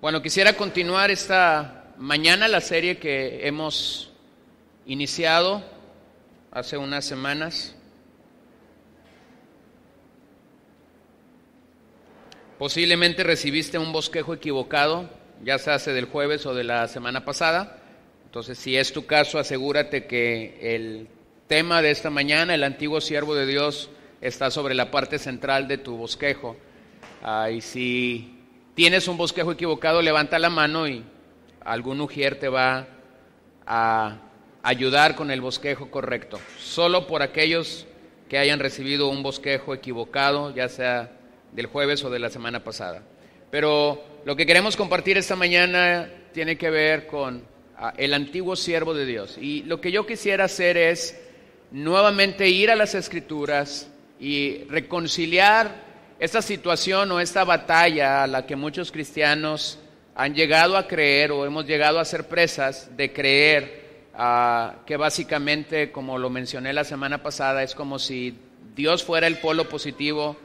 Bueno, quisiera continuar esta mañana la serie que hemos iniciado hace unas semanas. Posiblemente recibiste un bosquejo equivocado, ya sea del jueves o de la semana pasada. Entonces, si es tu caso, asegúrate que el tema de esta mañana, el antiguo siervo de Dios, está sobre la parte central de tu bosquejo. Y si tienes un bosquejo equivocado, levanta la mano y algún ujier te va a ayudar con el bosquejo correcto. Solo por aquellos que hayan recibido un bosquejo equivocado, ya sea del jueves o de la semana pasada. Pero lo que queremos compartir esta mañana tiene que ver con el antiguo siervo de Dios. Y lo que yo quisiera hacer es nuevamente ir a las Escrituras y reconciliar esta situación o esta batalla a la que muchos cristianos han llegado a creer o hemos llegado a ser presas de creer que básicamente, como lo mencioné la semana pasada, es como si Dios fuera el polo positivo,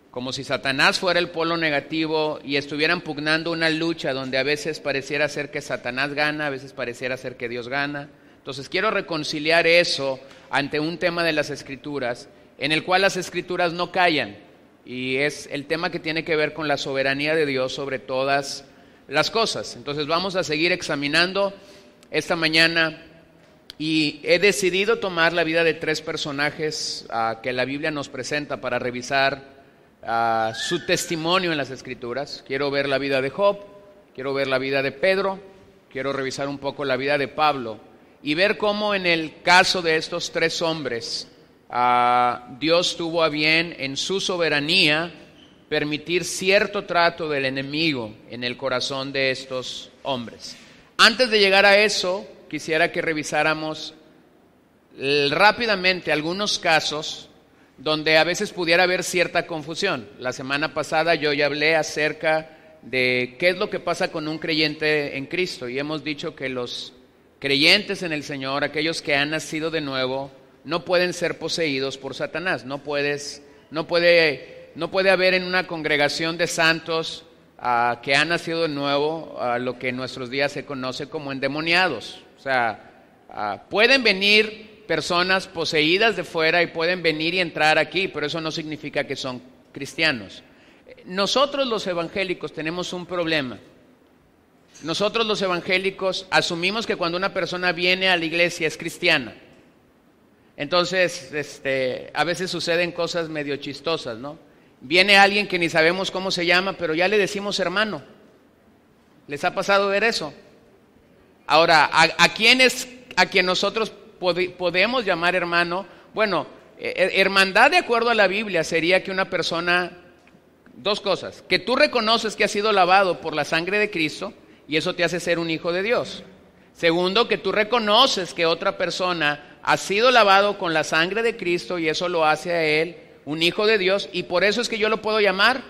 como si Satanás fuera el polo negativo y estuvieran pugnando una lucha donde a veces pareciera ser que Satanás gana, a veces pareciera ser que Dios gana. Entonces quiero reconciliar eso ante un tema de las Escrituras, en el cual las Escrituras no callan. Y es el tema que tiene que ver con la soberanía de Dios sobre todas las cosas. Entonces vamos a seguir examinando esta mañana y he decidido tomar la vida de tres personajes que la Biblia nos presenta para revisar su testimonio en las Escrituras. Quiero ver la vida de Job, quiero ver la vida de Pedro, quiero revisar un poco la vida de Pablo y ver cómo en el caso de estos tres hombres Dios tuvo a bien en su soberanía permitir cierto trato del enemigo en el corazón de estos hombres. Antes de llegar a eso, quisiera que revisáramos rápidamente algunos casos donde a veces pudiera haber cierta confusión. La semana pasada yo ya hablé acerca de qué es lo que pasa con un creyente en Cristo y hemos dicho que los creyentes en el Señor, aquellos que han nacido de nuevo, no pueden ser poseídos por Satanás. No puede haber en una congregación de santos que han nacido de nuevo lo que en nuestros días se conoce como endemoniados. O sea, pueden venir personas poseídas de fuera y pueden venir y entrar aquí, pero eso no significa que son cristianos. Nosotros los evangélicos tenemos un problema. Nosotros los evangélicos asumimos que cuando una persona viene a la iglesia es cristiana. Entonces, a veces suceden cosas medio chistosas, ¿no? Viene alguien que ni sabemos cómo se llama, pero ya le decimos hermano. ¿Les ha pasado ver eso? Ahora, ¿a quién nosotros podemos llamar hermano? Bueno, hermandad de acuerdo a la Biblia sería que una persona, dos cosas, que tú reconoces que has sido lavado por la sangre de Cristo y eso te hace ser un hijo de Dios. Segundo, que tú reconoces que otra persona ha sido lavado con la sangre de Cristo y eso lo hace a él un hijo de Dios y por eso es que yo lo puedo llamar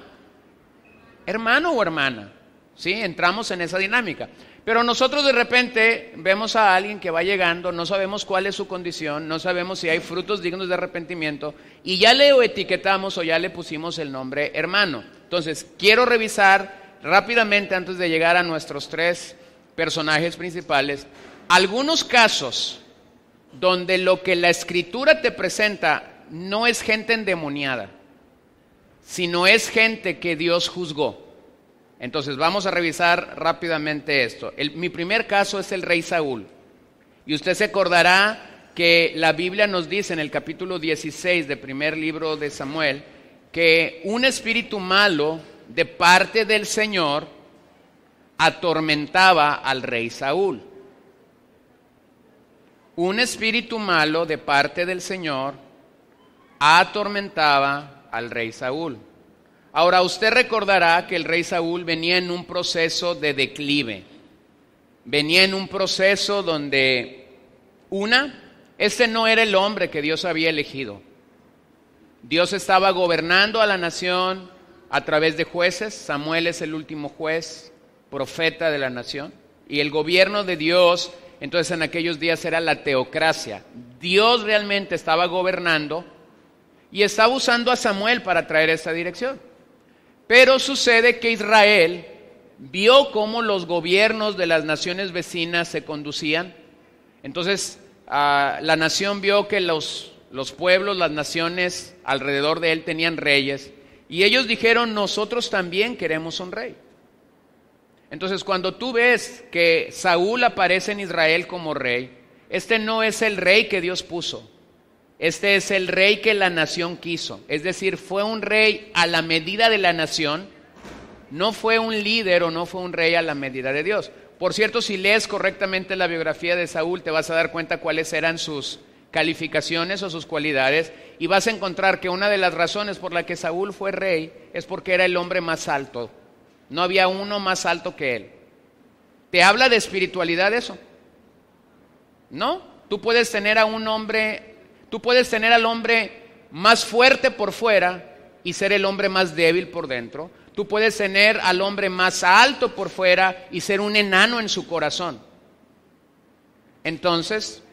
hermano o hermana. ¿Sí? Entramos en esa dinámica. Pero nosotros de repente vemos a alguien que va llegando, no sabemos cuál es su condición, no sabemos si hay frutos dignos de arrepentimiento y ya le etiquetamos o ya le pusimos el nombre hermano. Entonces, quiero revisar rápidamente antes de llegar a nuestros tres personajes principales, algunos casos donde lo que la Escritura te presenta no es gente endemoniada, sino es gente que Dios juzgó. Entonces vamos a revisar rápidamente esto. Mi primer caso es el rey Saúl. Y usted se acordará que la Biblia nos dice en el capítulo 16 del primer libro de Samuel que un espíritu malo de parte del Señor atormentaba al rey Saúl. Un espíritu malo de parte del Señor atormentaba al rey Saúl. Ahora, usted recordará que el rey Saúl venía en un proceso de declive. Venía en un proceso donde, este no era el hombre que Dios había elegido. Dios estaba gobernando a la nación a través de jueces. Samuel es el último juez, profeta de la nación. Y el gobierno de Dios, entonces en aquellos días era la teocracia. Dios realmente estaba gobernando y estaba usando a Samuel para traer esta dirección. Pero sucede que Israel vio cómo los gobiernos de las naciones vecinas se conducían. Entonces, la nación vio que los pueblos, las naciones alrededor de él tenían reyes, y ellos dijeron, nosotros también queremos un rey. Entonces, cuando tú ves que Saúl aparece en Israel como rey, este no es el rey que Dios puso, este es el rey que la nación quiso. Es decir, fue un rey a la medida de la nación, no fue un líder o no fue un rey a la medida de Dios. Por cierto, si lees correctamente la biografía de Saúl, te vas a dar cuenta cuáles eran sus calificaciones o sus cualidades, y vas a encontrar que una de las razones por la que Saúl fue rey es porque era el hombre más alto. No había uno más alto que él. ¿Te habla de espiritualidad eso? ¿No? Tú puedes tener al hombre más fuerte por fuera y ser el hombre más débil por dentro. Tú puedes tener al hombre más alto por fuera y ser un enano en su corazón. Entonces,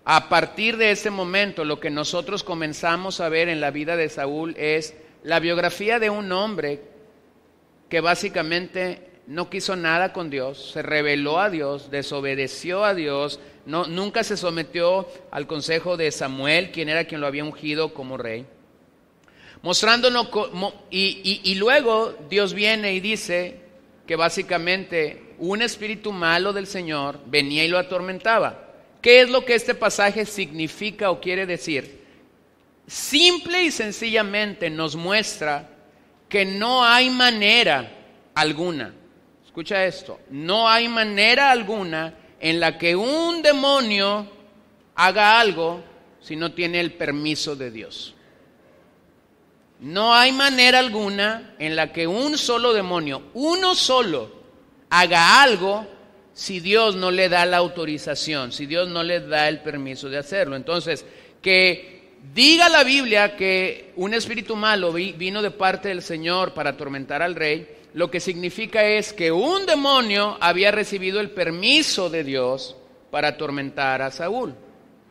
a partir de ese momento, lo que nosotros comenzamos a ver en la vida de Saúl es la biografía de un hombre que básicamente no quiso nada con Dios, se rebeló a Dios, desobedeció a Dios, nunca se sometió al consejo de Samuel, quien lo había ungido como rey. Mostrándonos, y luego Dios viene y dice que básicamente un espíritu malo del Señor venía y lo atormentaba. ¿Qué es lo que este pasaje significa o quiere decir? Simple y sencillamente nos muestra que no hay manera alguna, escucha esto, no hay manera alguna en la que un demonio haga algo si no tiene el permiso de Dios. No hay manera alguna en la que un solo demonio, uno solo, haga algo si Dios no le da la autorización, si Dios no le da el permiso de hacerlo. Entonces, que diga la Biblia que un espíritu malo vino de parte del Señor para atormentar al rey, lo que significa es que un demonio había recibido el permiso de Dios para atormentar a Saúl.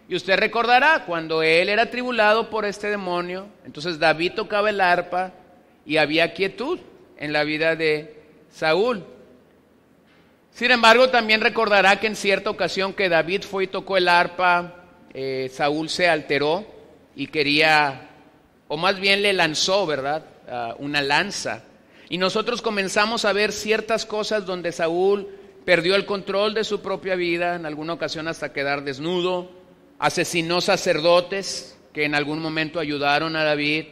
Y usted recordará, cuando él era atribulado por este demonio, entonces David tocaba el arpa y había quietud en la vida de Saúl. Sin embargo, también recordará que en cierta ocasión que David fue y tocó el arpa, Saúl se alteró y quería, o más bien le lanzó, ¿verdad?, una lanza. Y nosotros comenzamos a ver ciertas cosas donde Saúl perdió el control de su propia vida, en alguna ocasión hasta quedar desnudo, asesinó sacerdotes que en algún momento ayudaron a David,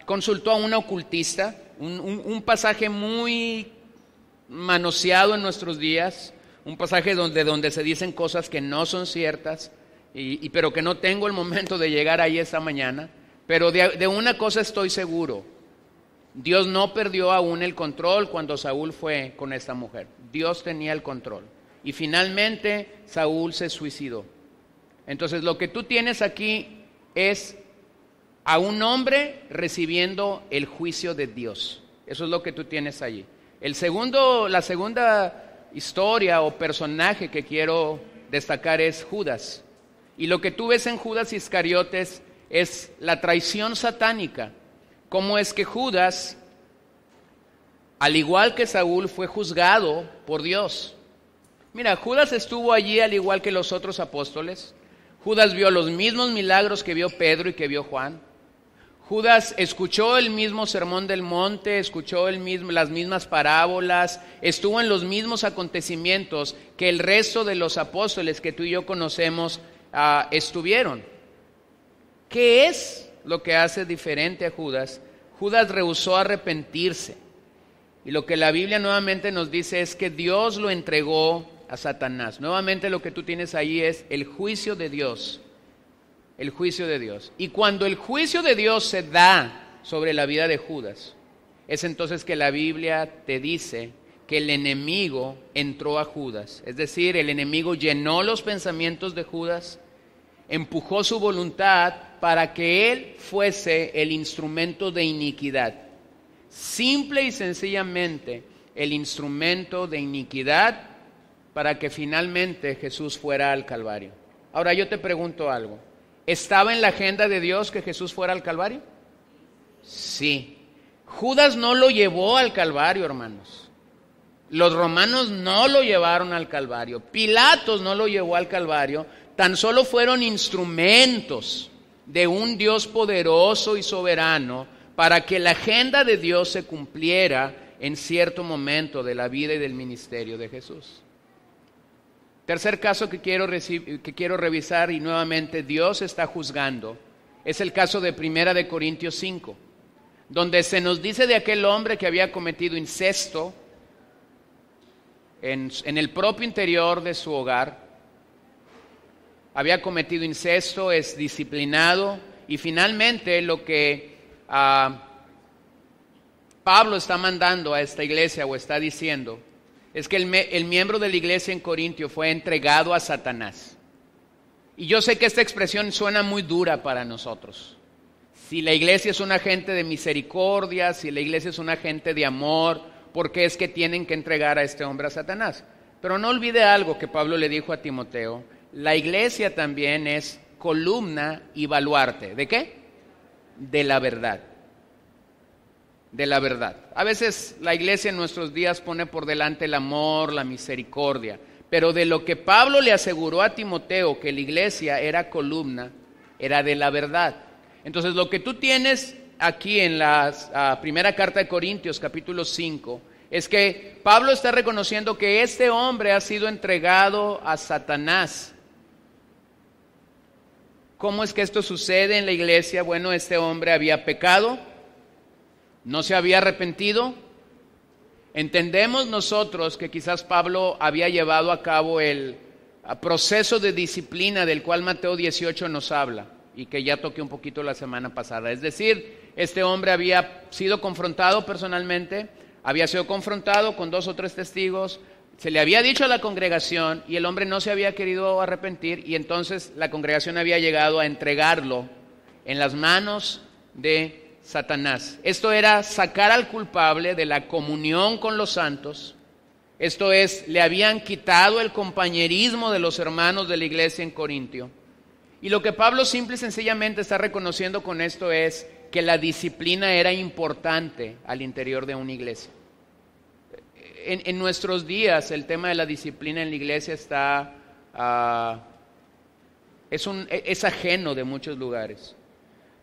consultó a una ocultista, un pasaje muy manoseado en nuestros días, un pasaje donde se dicen cosas que no son ciertas, pero que no tengo el momento de llegar ahí esta mañana. Pero de una cosa estoy seguro: Dios no perdió aún el control cuando Saúl fue con esta mujer. Dios tenía el control. Y finalmente Saúl se suicidó. Entonces lo que tú tienes aquí es a un hombre recibiendo el juicio de Dios. Eso es lo que tú tienes allí. La segunda historia o personaje que quiero destacar es Judas. Y lo que tú ves en Judas Iscariotes es la traición satánica. Cómo es que Judas, al igual que Saúl, fue juzgado por Dios. Mira, Judas estuvo allí al igual que los otros apóstoles. Judas vio los mismos milagros que vio Pedro y que vio Juan. Judas escuchó el mismo sermón del monte, escuchó las mismas parábolas, estuvo en los mismos acontecimientos que el resto de los apóstoles que tú y yo conocemos estuvieron. ¿Qué es lo que hace diferente a Judas? Judas rehusó arrepentirse. Y lo que la Biblia nuevamente nos dice es que Dios lo entregó a Satanás. Nuevamente lo que tú tienes ahí es el juicio de Dios. El juicio de Dios. Y cuando el juicio de Dios se da sobre la vida de Judas, es entonces que la Biblia te dice que el enemigo entró a Judas. Es decir, el enemigo llenó los pensamientos de Judas, empujó su voluntad para que él fuese el instrumento de iniquidad. Simple y sencillamente el instrumento de iniquidad para que finalmente Jesús fuera al Calvario. Ahora yo te pregunto algo. ¿Estaba en la agenda de Dios que Jesús fuera al Calvario? Sí. Judas no lo llevó al Calvario, hermanos. Los romanos no lo llevaron al Calvario. Pilatos no lo llevó al Calvario. Tan solo fueron instrumentos de un Dios poderoso y soberano para que la agenda de Dios se cumpliera en cierto momento de la vida y del ministerio de Jesús. Tercer caso que quiero revisar, y nuevamente Dios está juzgando, es el caso de 1 Corintios 5, donde se nos dice de aquel hombre que había cometido incesto en el propio interior de su hogar. Había cometido incesto, es disciplinado, y finalmente lo que Pablo está mandando a esta iglesia o está diciendo es que el miembro de la iglesia en Corintio fue entregado a Satanás. Y yo sé que esta expresión suena muy dura para nosotros. Si la iglesia es una gente de misericordia, si la iglesia es una gente de amor, ¿por qué es que tienen que entregar a este hombre a Satanás? Pero no olvide algo que Pablo le dijo a Timoteo: la iglesia también es columna y baluarte. ¿De qué? De la verdad. De la verdad. A veces la iglesia en nuestros días pone por delante el amor, la misericordia, pero de lo que Pablo le aseguró a Timoteo que la iglesia era columna, era de la verdad. Entonces lo que tú tienes aquí en la primera carta de Corintios, capítulo 5, es que Pablo está reconociendo que este hombre ha sido entregado a Satanás. ¿Cómo es que esto sucede en la iglesia? Bueno, este hombre había pecado, no se había arrepentido. Entendemos nosotros que quizás Pablo había llevado a cabo el proceso de disciplina del cual Mateo 18 nos habla y que ya toqué un poquito la semana pasada. Es decir, este hombre había sido confrontado personalmente, había sido confrontado con 2 o 3 testigos, se le había dicho a la congregación y el hombre no se había querido arrepentir, y entonces la congregación había llegado a entregarlo en las manos de Satanás. Esto era sacar al culpable de la comunión con los santos. Esto es, le habían quitado el compañerismo de los hermanos de la iglesia en Corintio. Y lo que Pablo simple y sencillamente está reconociendo con esto es que la disciplina era importante al interior de una iglesia. En nuestros días el tema de la disciplina en la iglesia es ajeno de muchos lugares.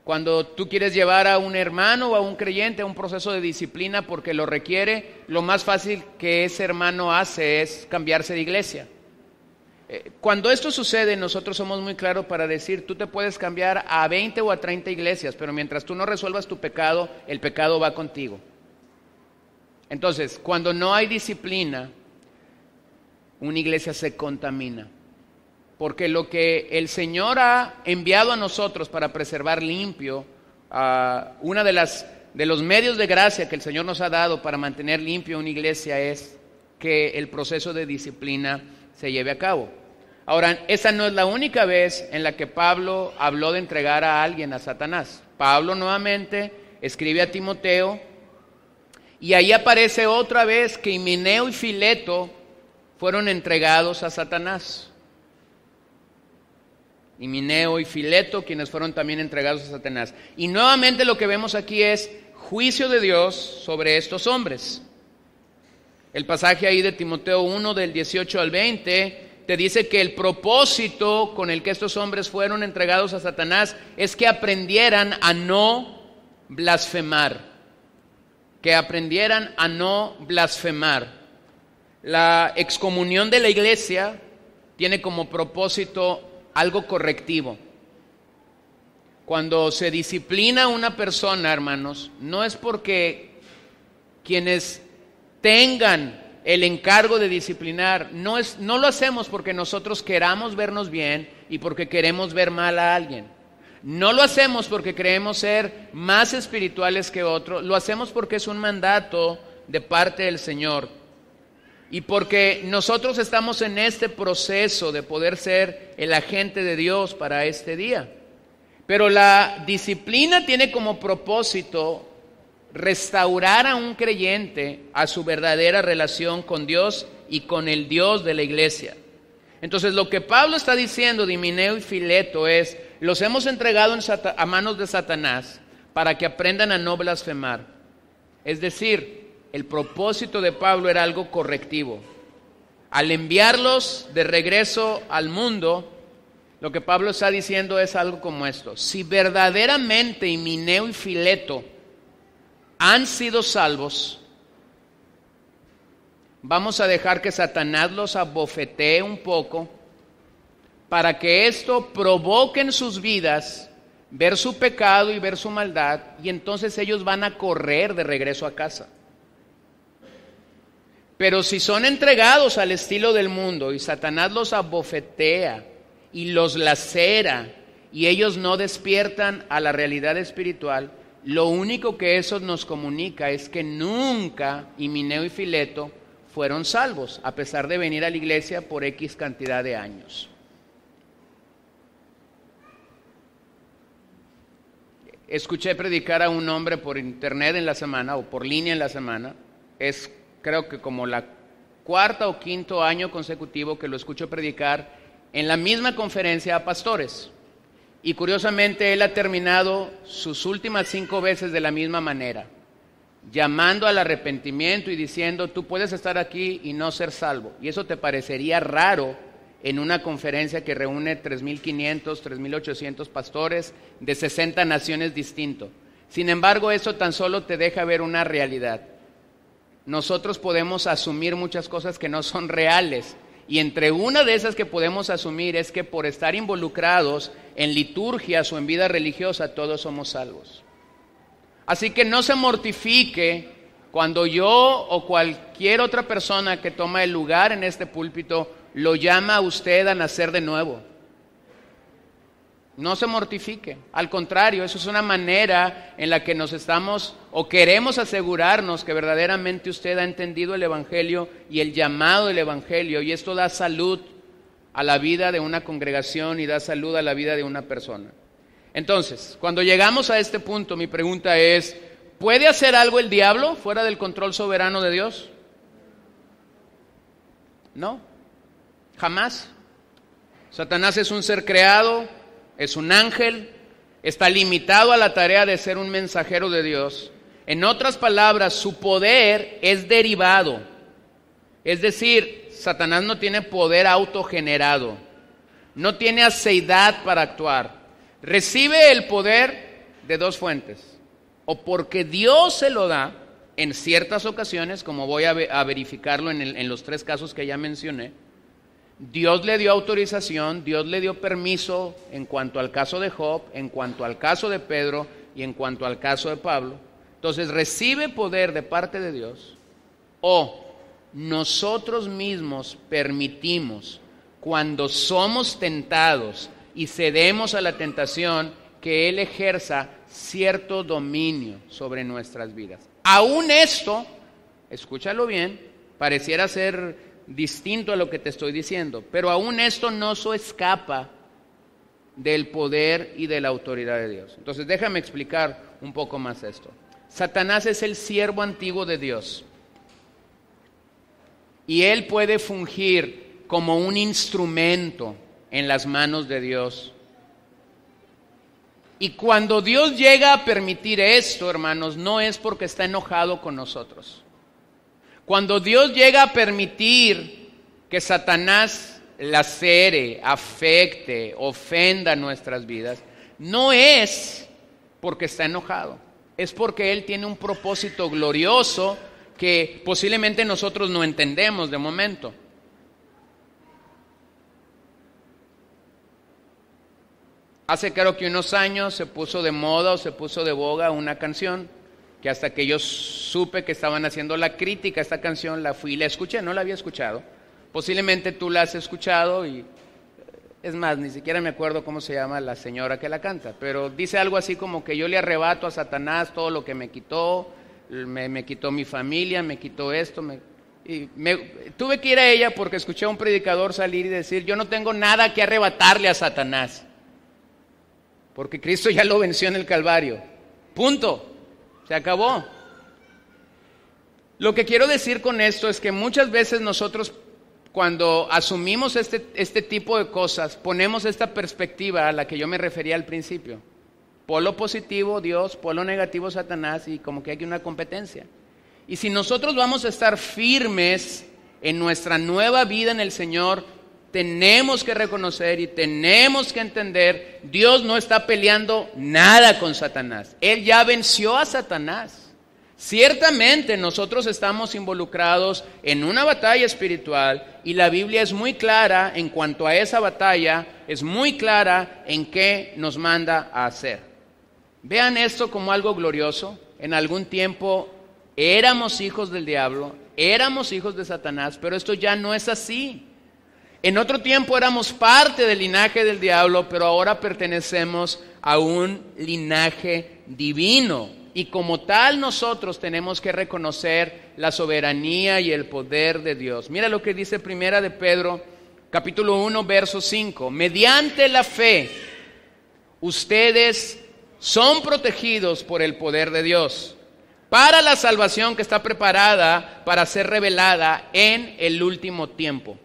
Cuando tú quieres llevar a un hermano o a un creyente a un proceso de disciplina porque lo requiere, lo más fácil que ese hermano hace es cambiarse de iglesia. Cuando esto sucede, nosotros somos muy claros para decir: tú te puedes cambiar a 20 o a 30 iglesias, pero mientras tú no resuelvas tu pecado, el pecado va contigo. Entonces, cuando no hay disciplina, una iglesia se contamina. Porque lo que el Señor ha enviado a nosotros para preservar limpio, una de los medios de gracia que el Señor nos ha dado para mantener limpio una iglesia es que el proceso de disciplina se lleve a cabo. Ahora, esa no es la única vez en la que Pablo habló de entregar a alguien a Satanás. Pablo nuevamente escribe a Timoteo y ahí aparece otra vez que Himeneo y Fileto fueron entregados a Satanás. Himeneo y Fileto, quienes fueron también entregados a Satanás. Y nuevamente lo que vemos aquí es juicio de Dios sobre estos hombres. El pasaje ahí de Timoteo 1 del 18 al 20 te dice que el propósito con el que estos hombres fueron entregados a Satanás es que aprendieran a no blasfemar. Que aprendieran a no blasfemar. La excomunión de la iglesia tiene como propósito algo correctivo. Cuando se disciplina a una persona, hermanos, no es porque quienes tengan el encargo de disciplinar, no lo hacemos porque nosotros queramos vernos bien y porque queremos ver mal a alguien. No lo hacemos porque creemos ser más espirituales que otros, lo hacemos porque es un mandato de parte del Señor. Y porque nosotros estamos en este proceso de poder ser el agente de Dios para este día. Pero la disciplina tiene como propósito restaurar a un creyente a su verdadera relación con Dios y con el Dios de la iglesia. Entonces lo que Pablo está diciendo de Himeneo y Fileto es: los hemos entregado a manos de Satanás para que aprendan a no blasfemar. Es decir, el propósito de Pablo era algo correctivo. Al enviarlos de regreso al mundo, lo que Pablo está diciendo es algo como esto: si verdaderamente Himeneo y Fileto han sido salvos, vamos a dejar que Satanás los abofetee un poco para que esto provoque en sus vidas ver su pecado y ver su maldad, y entonces ellos van a correr de regreso a casa. Pero si son entregados al estilo del mundo y Satanás los abofetea y los lacera y ellos no despiertan a la realidad espiritual, lo único que eso nos comunica es que nunca Himeneo y Fileto fueron salvos, a pesar de venir a la iglesia por X cantidad de años. Escuché predicar a un hombre por internet en la semana, o por línea en la semana. Es creo que como la cuarta o quinto año consecutivo que lo escucho predicar en la misma conferencia a pastores. Y curiosamente él ha terminado sus últimas 5 veces de la misma manera, llamando al arrepentimiento y diciendo: tú puedes estar aquí y no ser salvo. Y eso te parecería raro en una conferencia que reúne 3.500, 3.800 pastores de 60 naciones distintas. Sin embargo, eso tan solo te deja ver una realidad. Nosotros podemos asumir muchas cosas que no son reales, y entre una de esas que podemos asumir es que por estar involucrados en liturgias o en vida religiosa todos somos salvos. Así que no se mortifique cuando yo o cualquier otra persona que toma el lugar en este púlpito lo llama a usted a nacer de nuevo. No se mortifique, al contrario, eso es una manera en la que nos estamos o queremos asegurarnos que verdaderamente usted ha entendido el Evangelio y el llamado del Evangelio, y esto da salud a la vida de una congregación y da salud a la vida de una persona. Entonces, cuando llegamos a este punto, mi pregunta es: ¿puede hacer algo el diablo fuera del control soberano de Dios? No, jamás. Satanás es un ser creado, es un ángel, está limitado a la tarea de ser un mensajero de Dios. En otras palabras, su poder es derivado. Es decir, Satanás no tiene poder autogenerado, no tiene aceidad para actuar. Recibe el poder de 2 fuentes: o porque Dios se lo da en ciertas ocasiones, como voy a verificarlo en los 3 casos que ya mencioné. Dios le dio autorización, Dios le dio permiso en cuanto al caso de Job, en cuanto al caso de Pedro y en cuanto al caso de Pablo. Entonces recibe poder de parte de Dios, o nosotros mismos permitimos, cuando somos tentados y cedemos a la tentación, que Él ejerza cierto dominio sobre nuestras vidas. Aún esto, escúchalo bien, pareciera ser distinto a lo que te estoy diciendo, pero aún esto no se escapa del poder y de la autoridad de Dios. Entonces déjame explicar un poco más esto. Satanás es el siervo antiguo de Dios, y él puede fungir como un instrumento en las manos de Dios. Y cuando Dios llega a permitir esto, hermanos, no es porque está enojado con nosotros. Cuando Dios llega a permitir que Satanás lacere, afecte, ofenda nuestras vidas, no es porque está enojado, es porque Él tiene un propósito glorioso que posiblemente nosotros no entendemos de momento. Hace creo que unos años se puso de moda o se puso de boga una canción que hasta que yo supe que estaban haciendo la crítica a esta canción, la fui y la escuché, no la había escuchado. Posiblemente tú la has escuchado y es más, ni siquiera me acuerdo cómo se llama la señora que la canta, pero dice algo así como que yo le arrebato a Satanás todo lo que me quitó, me quitó mi familia, me quitó esto, tuve que ir a ella porque escuché a un predicador salir y decir: yo no tengo nada que arrebatarle a Satanás, porque Cristo ya lo venció en el Calvario, punto. Se acabó. Lo que quiero decir con esto es que muchas veces nosotros, cuando asumimos este tipo de cosas, ponemos esta perspectiva a la que yo me refería al principio. Polo positivo Dios, polo negativo Satanás, y como que hay una competencia. Y si nosotros vamos a estar firmes en nuestra nueva vida en el Señor, tenemos que reconocer y tenemos que entender, Dios no está peleando nada con Satanás. Él ya venció a Satanás. Ciertamente nosotros estamos involucrados en una batalla espiritual y la Biblia es muy clara en cuanto a esa batalla, es muy clara en qué nos manda a hacer. Vean esto como algo glorioso. En algún tiempo éramos hijos del diablo, éramos hijos de Satanás, pero esto ya no es así. En otro tiempo éramos parte del linaje del diablo, pero ahora pertenecemos a un linaje divino. Y como tal nosotros tenemos que reconocer la soberanía y el poder de Dios. Mira lo que dice Primera de Pedro, capítulo 1, verso 5. Mediante la fe, ustedes son protegidos por el poder de Dios para la salvación que está preparada para ser revelada en el último tiempo.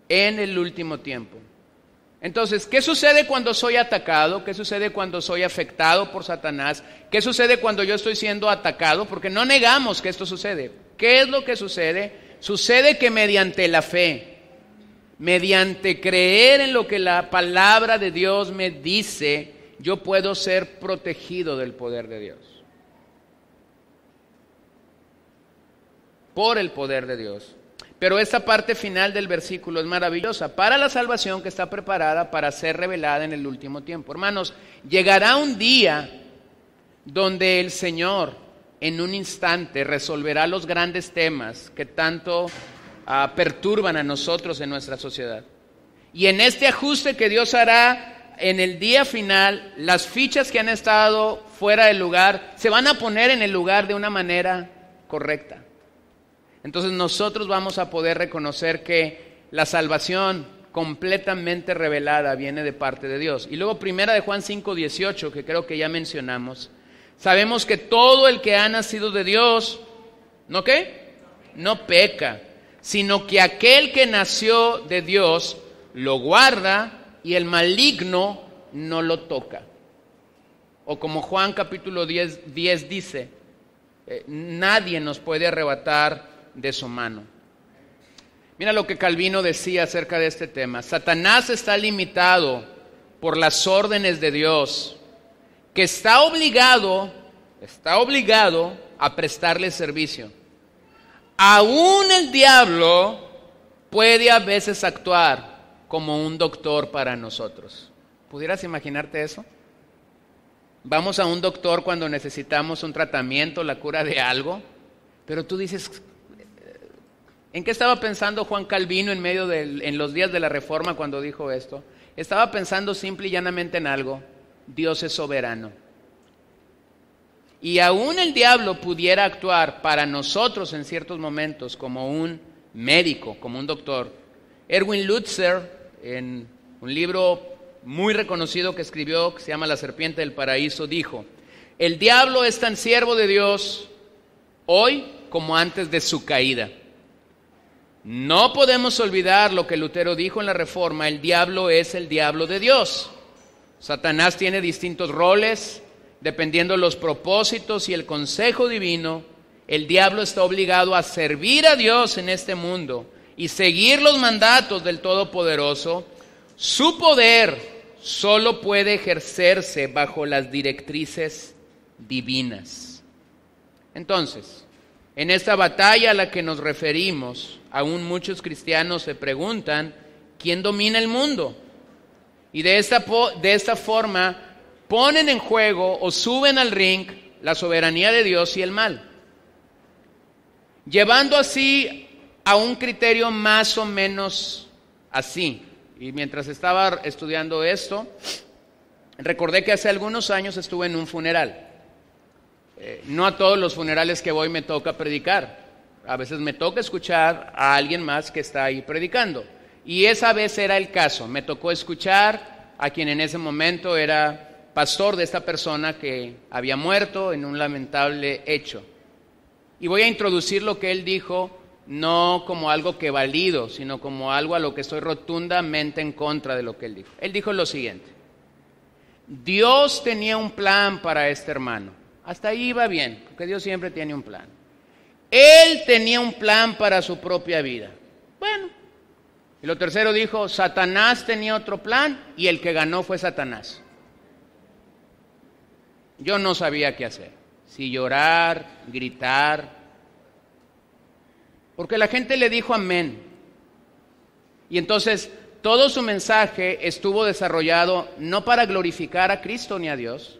En el último tiempo. Entonces, ¿qué sucede cuando soy atacado? ¿Qué sucede cuando soy afectado por Satanás? ¿Qué sucede cuando yo estoy siendo atacado? Porque no negamos que esto sucede. ¿Qué es lo que sucede? Sucede que mediante la fe, mediante creer en lo que la palabra de Dios me dice, yo puedo ser protegido del poder de Dios. Por el poder de Dios. Pero esta parte final del versículo es maravillosa. Para la salvación que está preparada para ser revelada en el último tiempo. Hermanos, llegará un día donde el Señor en un instante resolverá los grandes temas que tanto perturban a nosotros en nuestra sociedad. Y en este ajuste que Dios hará en el día final, las fichas que han estado fuera del lugar se van a poner en el lugar de una manera correcta. Entonces nosotros vamos a poder reconocer que la salvación completamente revelada viene de parte de Dios. Y luego Primera de Juan 5:18, que creo que ya mencionamos, sabemos que todo el que ha nacido de Dios, ¿no qué? No peca, sino que aquel que nació de Dios lo guarda y el maligno no lo toca. O como Juan capítulo 10 dice, nadie nos puede arrebatar de su mano. Mira lo que Calvino decía acerca de este tema. Satanás está limitado por las órdenes de Dios, que está obligado a prestarle servicio. Aún el diablo puede a veces actuar como un doctor para nosotros. ¿Pudieras imaginarte eso? Vamos a un doctor cuando necesitamos un tratamiento, la cura de algo, pero tú dices, ¿en qué estaba pensando Juan Calvino en los días de la Reforma cuando dijo esto? Estaba pensando simple y llanamente en algo: Dios es soberano. Y aún el diablo pudiera actuar para nosotros en ciertos momentos como un médico, como un doctor. Erwin Lutzer, en un libro muy reconocido que escribió, que se llama La serpiente del paraíso, dijo: el diablo es tan siervo de Dios hoy como antes de su caída. No podemos olvidar lo que Lutero dijo en la Reforma: el diablo es el diablo de Dios. Satanás tiene distintos roles, dependiendo los propósitos y el consejo divino. El diablo está obligado a servir a Dios en este mundo y seguir los mandatos del Todopoderoso. Su poder solo puede ejercerse bajo las directrices divinas. Entonces, en esta batalla a la que nos referimos, aún muchos cristianos se preguntan, ¿quién domina el mundo? Y de esta forma ponen en juego o suben al ring la soberanía de Dios y el mal, llevando así a un criterio más o menos así. Y mientras estaba estudiando esto, recordé que hace algunos años estuve en un funeral. No a todos los funerales que voy me toca predicar. A veces me toca escuchar a alguien más que está ahí predicando. Y esa vez era el caso. Me tocó escuchar a quien en ese momento era pastor de esta persona que había muerto en un lamentable hecho. Y voy a introducir lo que él dijo, no como algo que valido, sino como algo a lo que estoy rotundamente en contra de lo que él dijo. Él dijo lo siguiente: Dios tenía un plan para este hermano. Hasta ahí iba bien, porque Dios siempre tiene un plan. Él tenía un plan para su propia vida. Bueno, y lo tercero dijo, Satanás tenía otro plan y el que ganó fue Satanás. Yo no sabía qué hacer, si llorar, gritar, porque la gente le dijo amén. Y entonces todo su mensaje estuvo desarrollado no para glorificar a Cristo ni a Dios.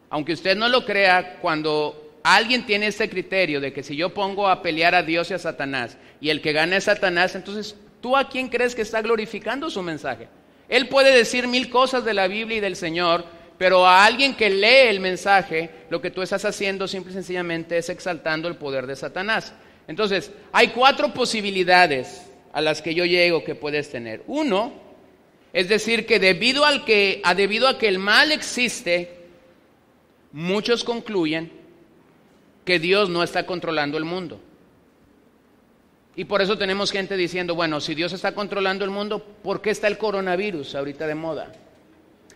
Aunque usted no lo crea, cuando alguien tiene este criterio de que si yo pongo a pelear a Dios y a Satanás y el que gana es Satanás, entonces ¿tú a quién crees que está glorificando su mensaje? Él puede decir 1000 cosas de la Biblia y del Señor, pero a alguien que lee el mensaje, lo que tú estás haciendo simple y sencillamente es exaltando el poder de Satanás. Entonces, hay 4 posibilidades a las que yo llego que puedes tener. Uno, es decir, que debido a que el mal existe, muchos concluyen que Dios no está controlando el mundo. Y por eso tenemos gente diciendo, bueno, si Dios está controlando el mundo, ¿por qué está el coronavirus ahorita de moda?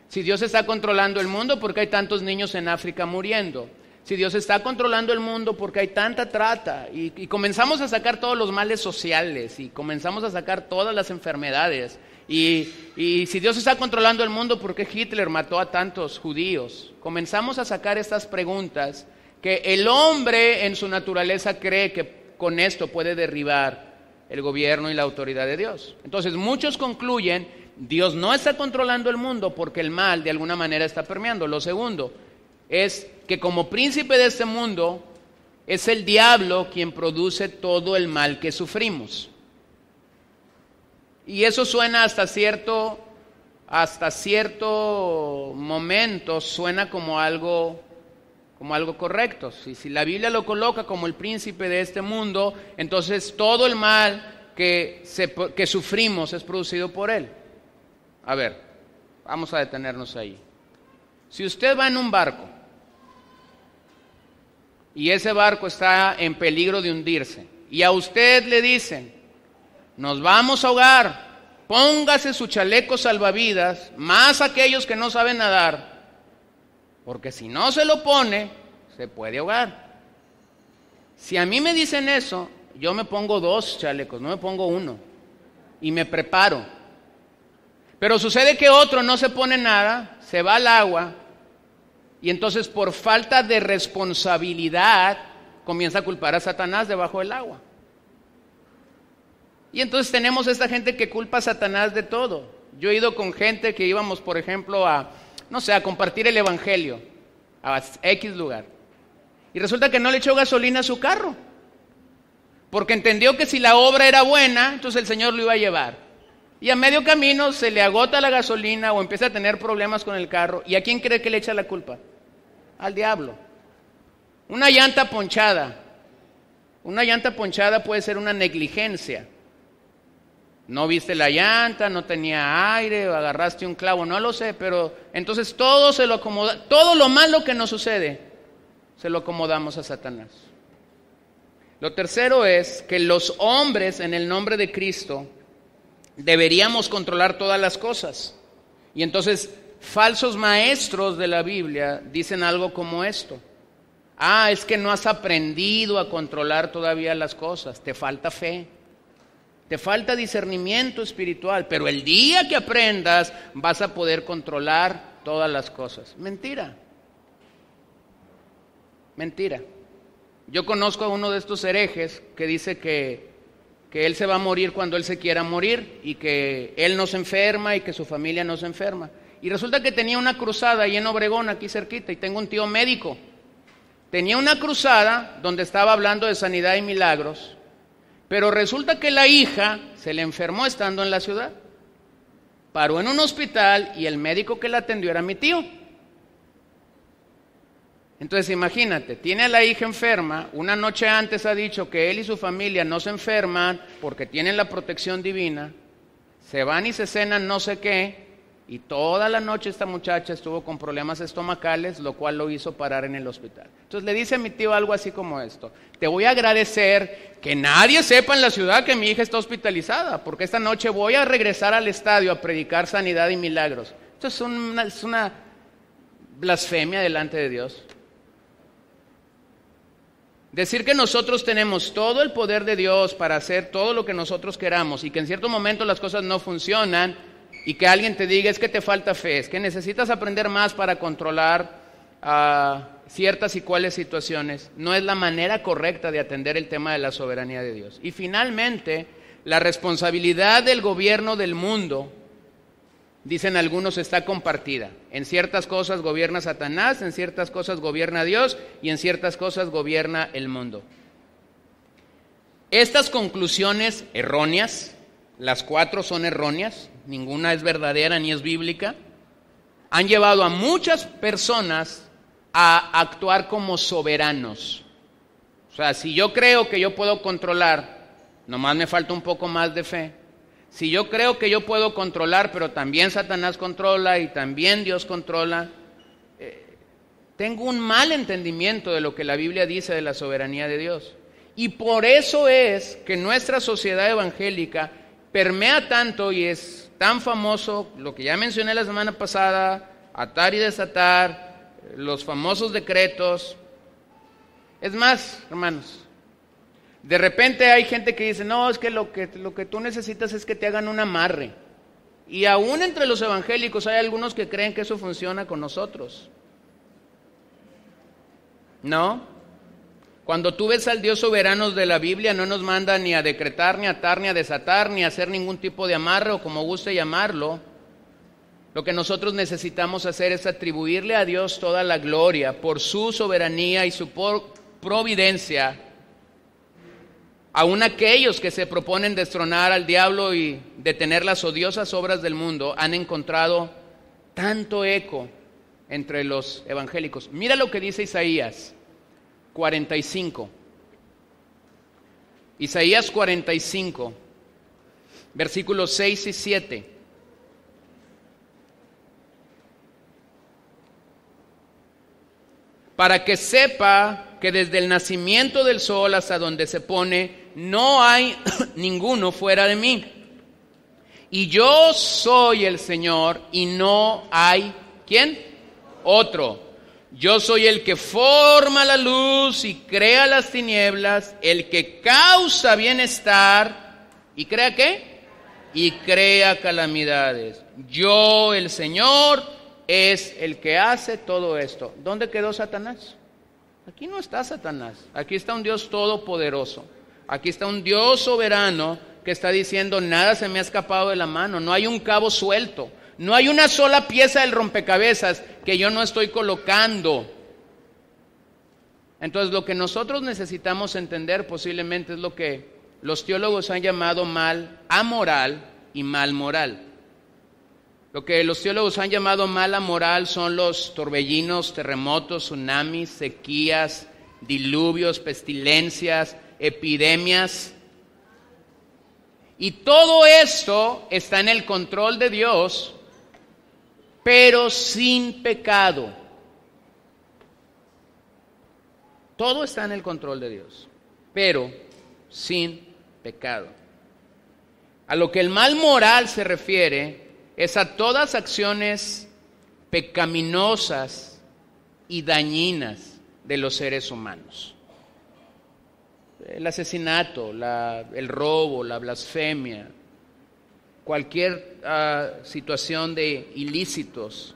Si Dios está controlando el mundo, ¿por qué hay tantos niños en África muriendo? Si Dios está controlando el mundo, ¿por qué hay tanta trata? Y comenzamos a sacar todos los males sociales y comenzamos a sacar todas las enfermedades. Y si Dios está controlando el mundo, ¿por qué Hitler mató a tantos judíos? Comenzamos a sacar estas preguntas que el hombre en su naturaleza cree que con esto puede derribar el gobierno y la autoridad de Dios. Entonces muchos concluyen, Dios no está controlando el mundo porque el mal de alguna manera está permeando. Lo segundo es que como príncipe de este mundo es el diablo quien produce todo el mal que sufrimos. Y eso suena hasta cierto momento, suena como algo correcto. Si la Biblia lo coloca como el príncipe de este mundo, entonces todo el mal que sufrimos es producido por él. A ver, vamos a detenernos ahí. Si usted va en un barco y ese barco está en peligro de hundirse y a usted le dicen, nos vamos a ahogar, póngase su chaleco salvavidas, más aquellos que no saben nadar, porque si no se lo pone, se puede ahogar. Si a mí me dicen eso, yo me pongo 2 chalecos, no me pongo 1, y me preparo. Pero sucede que otro no se pone nada, se va al agua, y entonces por falta de responsabilidad comienza a culpar a Satanás debajo del agua. Y entonces tenemos esta gente que culpa a Satanás de todo. Yo he ido con gente que íbamos, por ejemplo, a compartir el evangelio a X lugar. Y resulta que no le echó gasolina a su carro, porque entendió que si la obra era buena, entonces el Señor lo iba a llevar. Y a medio camino se le agota la gasolina o empieza a tener problemas con el carro. ¿Y a quién cree que le echa la culpa? Al diablo. Una llanta ponchada puede ser una negligencia. No viste la llanta, no tenía aire, o agarraste un clavo, no lo sé, pero entonces todo se lo acomoda, todo lo malo que nos sucede, se lo acomodamos a Satanás. Lo tercero es que los hombres en el nombre de Cristo deberíamos controlar todas las cosas. Y entonces falsos maestros de la Biblia dicen algo como esto: es que no has aprendido a controlar todavía las cosas, te falta fe. Te falta discernimiento espiritual, pero el día que aprendas vas a poder controlar todas las cosas. Mentira. Yo conozco a uno de estos herejes que dice que él se va a morir cuando él se quiera morir y que él no se enferma y que su familia no se enferma. Y resulta que tenía una cruzada ahí en Obregón, aquí cerquita, y tengo un tío médico. Tenía una cruzada donde estaba hablando de sanidad y milagros. Pero resulta que la hija se le enfermó estando en la ciudad. Paró en un hospital y el médico que la atendió era mi tío. Entonces imagínate, tiene a la hija enferma, una noche antes ha dicho que él y su familia no se enferman porque tienen la protección divina, se van y se cenan no sé qué, y toda la noche esta muchacha estuvo con problemas estomacales, lo cual lo hizo parar en el hospital. Entonces le dice a mi tío algo así como esto: te voy a agradecer que nadie sepa en la ciudad que mi hija está hospitalizada, porque esta noche voy a regresar al estadio a predicar sanidad y milagros. Esto es una blasfemia delante de Dios. Decir que nosotros tenemos todo el poder de Dios para hacer todo lo que nosotros queramos y que en cierto momento las cosas no funcionan y que alguien te diga es que te falta fe, es que necesitas aprender más para controlar ciertas y cuales situaciones, no es la manera correcta de atender el tema de la soberanía de Dios. Y finalmente, la responsabilidad del gobierno del mundo, dicen algunos, está compartida. En ciertas cosas gobierna Satanás, en ciertas cosas gobierna Dios y en ciertas cosas gobierna el mundo. Estas conclusiones erróneas, las 4 son erróneas, ninguna es verdadera ni es bíblica, han llevado a muchas personas a actuar como soberanos. O sea, si yo creo que yo puedo controlar, nomás me falta un poco más de fe. Si yo creo que yo puedo controlar, pero también Satanás controla y también Dios controla, tengo un mal entendimiento de lo que la Biblia dice de la soberanía de Dios. Y por eso es que nuestra sociedad evangélica permea tanto y es tan famoso, lo que ya mencioné la semana pasada, atar y desatar, los famosos decretos. Es más, hermanos, de repente hay gente que dice, no, es que lo que tú necesitas es que te hagan un amarre. Y aún entre los evangélicos hay algunos que creen que eso funciona con nosotros. ¿No? Cuando tú ves al Dios soberano de la Biblia, no nos manda ni a decretar, ni a atar, ni a desatar, ni a hacer ningún tipo de amarre o como guste llamarlo. Lo que nosotros necesitamos hacer es atribuirle a Dios toda la gloria por su soberanía y su providencia. Aún aquellos que se proponen destronar al diablo y detener las odiosas obras del mundo han encontrado tanto eco entre los evangélicos. Mira lo que dice Isaías 45. Isaías 45, versículos 6 y 7. Para que sepa que desde el nacimiento del sol hasta donde se pone, no hay ninguno fuera de mí. Y yo soy el Señor y no hay, ¿quién? Otro. Yo soy el que forma la luz y crea las tinieblas, el que causa bienestar y crea ¿qué? Y crea calamidades. Yo, el Señor, es el que hace todo esto. ¿Dónde quedó Satanás? Aquí no está Satanás. Aquí está un Dios todopoderoso. Aquí está un Dios soberano que está diciendo, nada se me ha escapado de la mano. No hay un cabo suelto. No hay una sola pieza del rompecabezas que yo no estoy colocando. Entonces, lo que nosotros necesitamos entender posiblemente es lo que los teólogos han llamado mal amoral y mal moral. Lo que los teólogos han llamado mala moral son los torbellinos, terremotos, tsunamis, sequías, diluvios, pestilencias, epidemias. Y todo esto está en el control de Dios, pero sin pecado. Todo está en el control de Dios, pero sin pecado. A lo que el mal moral se refiere es a todas acciones pecaminosas y dañinas de los seres humanos. El asesinato, el robo, la blasfemia, cualquier situación de ilícitos,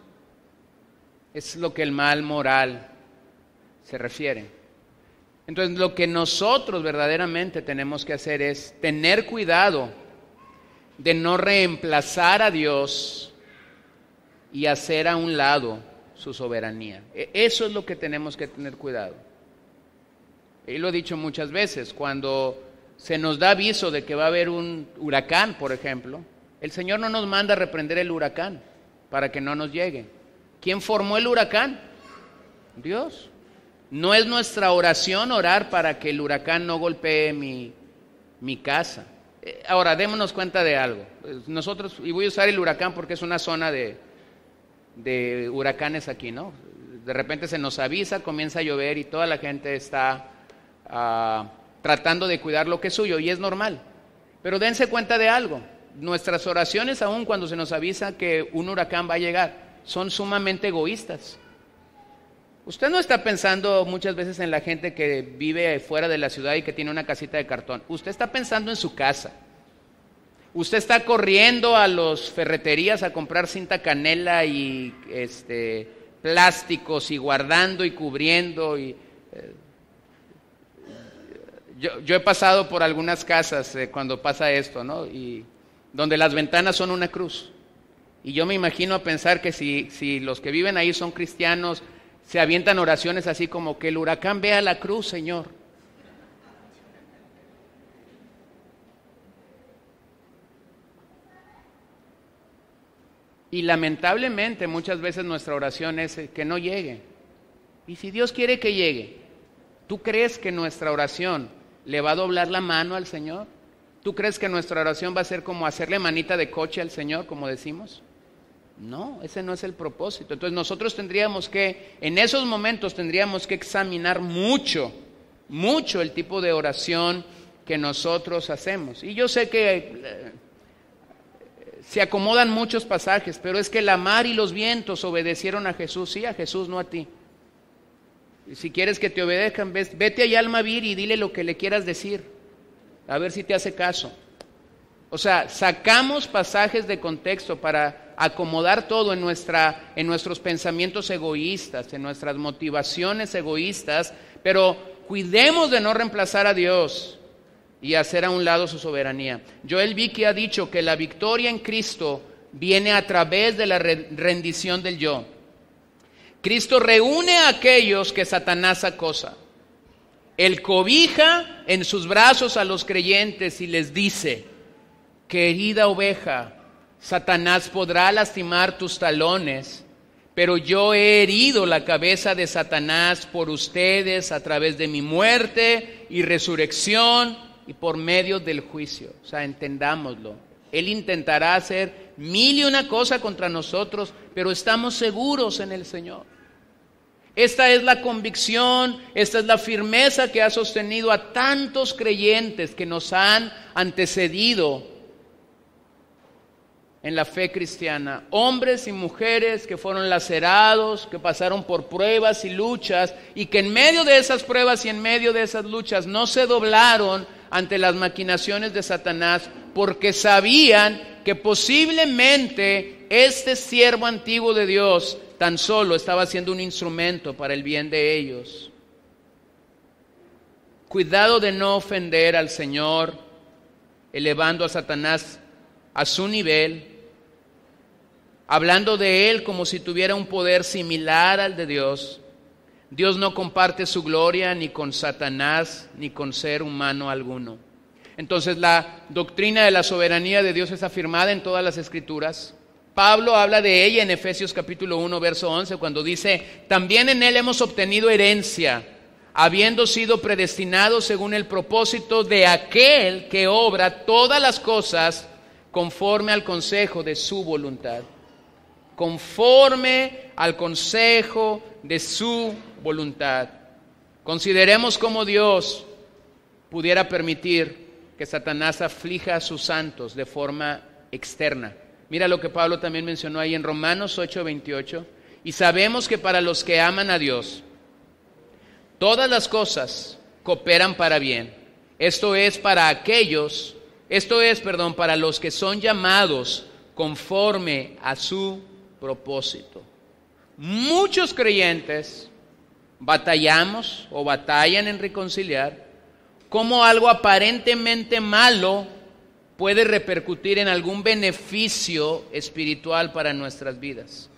es lo que el mal moral se refiere. Entonces, lo que nosotros verdaderamente tenemos que hacer es tener cuidado de no reemplazar a Dios y hacer a un lado su soberanía. Eso es lo que tenemos que tener cuidado. Y lo he dicho muchas veces, cuando se nos da aviso de que va a haber un huracán, por ejemplo, el Señor no nos manda a reprender el huracán para que no nos llegue. ¿Quién formó el huracán? Dios. No es nuestra oración orar para que el huracán no golpee mi casa. Ahora, démonos cuenta de algo. Nosotros, y voy a usar el huracán porque es una zona de huracanes aquí, ¿no? De repente se nos avisa, comienza a llover y toda la gente está tratando de cuidar lo que es suyo, y es normal. Pero dense cuenta de algo. Nuestras oraciones, aun cuando se nos avisa que un huracán va a llegar, son sumamente egoístas. Usted no está pensando muchas veces en la gente que vive fuera de la ciudad y que tiene una casita de cartón. Usted está pensando en su casa. Usted está corriendo a las ferreterías a comprar cinta canela y plásticos y guardando y cubriendo. Yo he pasado por algunas casas cuando pasa esto, ¿no? Y donde las ventanas son una cruz. Y yo me imagino a pensar que si los que viven ahí son cristianos, se avientan oraciones así como que el huracán vea la cruz, Señor. Y lamentablemente muchas veces nuestra oración es que no llegue. Y si Dios quiere que llegue, ¿tú crees que nuestra oración le va a doblar la mano al Señor? ¿Tú crees que nuestra oración va a ser como hacerle manita de coche al Señor, como decimos? No, ese no es el propósito. Entonces nosotros en esos momentos tendríamos que examinar mucho el tipo de oración que nosotros hacemos. Y yo sé que se acomodan muchos pasajes, pero es que la mar y los vientos obedecieron a Jesús, sí, a Jesús, no a ti. Y si quieres que te obedezcan, vete allá al Mavir y dile lo que le quieras decir, a ver si te hace caso. O sea, sacamos pasajes de contexto para acomodar todo en nuestros pensamientos egoístas, en nuestras motivaciones egoístas, pero cuidemos de no reemplazar a Dios y hacer a un lado su soberanía. Joel Vicky ha dicho que la victoria en Cristo viene a través de la rendición del yo. Cristo reúne a aquellos que Satanás acosa. Él cobija en sus brazos a los creyentes y les dice: querida oveja, Satanás podrá lastimar tus talones, pero yo he herido la cabeza de Satanás por ustedes a través de mi muerte y resurrección y por medio del juicio. O sea, entendámoslo. Él intentará hacer 1001 cosas contra nosotros, pero estamos seguros en el Señor. Esta es la convicción, esta es la firmeza que ha sostenido a tantos creyentes que nos han antecedido en la fe cristiana. Hombres y mujeres que fueron lacerados, que pasaron por pruebas y luchas, y que en medio de esas pruebas y en medio de esas luchas no se doblaron ante las maquinaciones de Satanás, porque sabían que posiblemente este siervo antiguo de Dios tan solo estaba siendo un instrumento para el bien de ellos. Cuidado de no ofender al Señor, elevando a Satanás a su nivel, hablando de Él como si tuviera un poder similar al de Dios. Dios no comparte su gloria ni con Satanás ni con ser humano alguno. Entonces la doctrina de la soberanía de Dios es afirmada en todas las Escrituras. Pablo habla de ella en Efesios capítulo 1, verso 11, cuando dice: también en Él hemos obtenido herencia, habiendo sido predestinados según el propósito de aquel que obra todas las cosas conforme al consejo de su voluntad. Conforme al consejo de su voluntad. Consideremos cómo Dios pudiera permitir que Satanás aflija a sus santos de forma externa. Mira lo que Pablo también mencionó ahí en Romanos 8:28. Y sabemos que para los que aman a Dios, todas las cosas cooperan para bien. Para los que son llamados conforme a su propósito. Muchos creyentes batallamos o batallan en reconciliar cómo algo aparentemente malo puede repercutir en algún beneficio espiritual para nuestras vidas.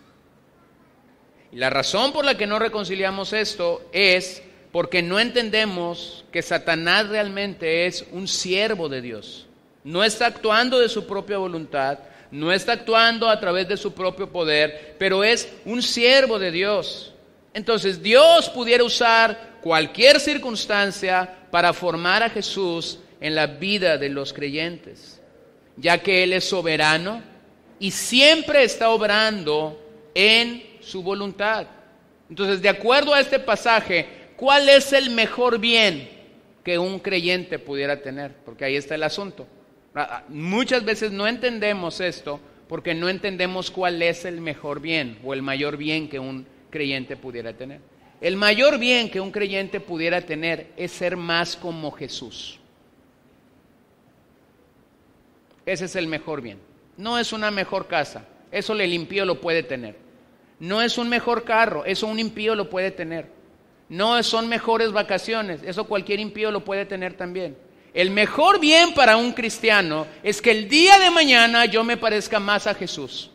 Y la razón por la que no reconciliamos esto es porque no entendemos que Satanás realmente es un siervo de Dios. No está actuando de su propia voluntad, no está actuando a través de su propio poder, pero es un siervo de Dios. Entonces Dios pudiera usar cualquier circunstancia para formar a Jesús en la vida de los creyentes, ya que Él es soberano y siempre está obrando en su voluntad. Entonces, de acuerdo a este pasaje, ¿cuál es el mejor bien que un creyente pudiera tener? Porque ahí está el asunto. Muchas veces no entendemos esto porque no entendemos cuál es el mejor bien o el mayor bien que un creyente pudiera tener. El mayor bien que un creyente pudiera tener es ser más como Jesús. Ese es el mejor bien. No es una mejor casa, eso el impío lo puede tener. No es un mejor carro, eso un impío lo puede tener. No son mejores vacaciones, eso cualquier impío lo puede tener también. El mejor bien para un cristiano es que el día de mañana yo me parezca más a Jesús.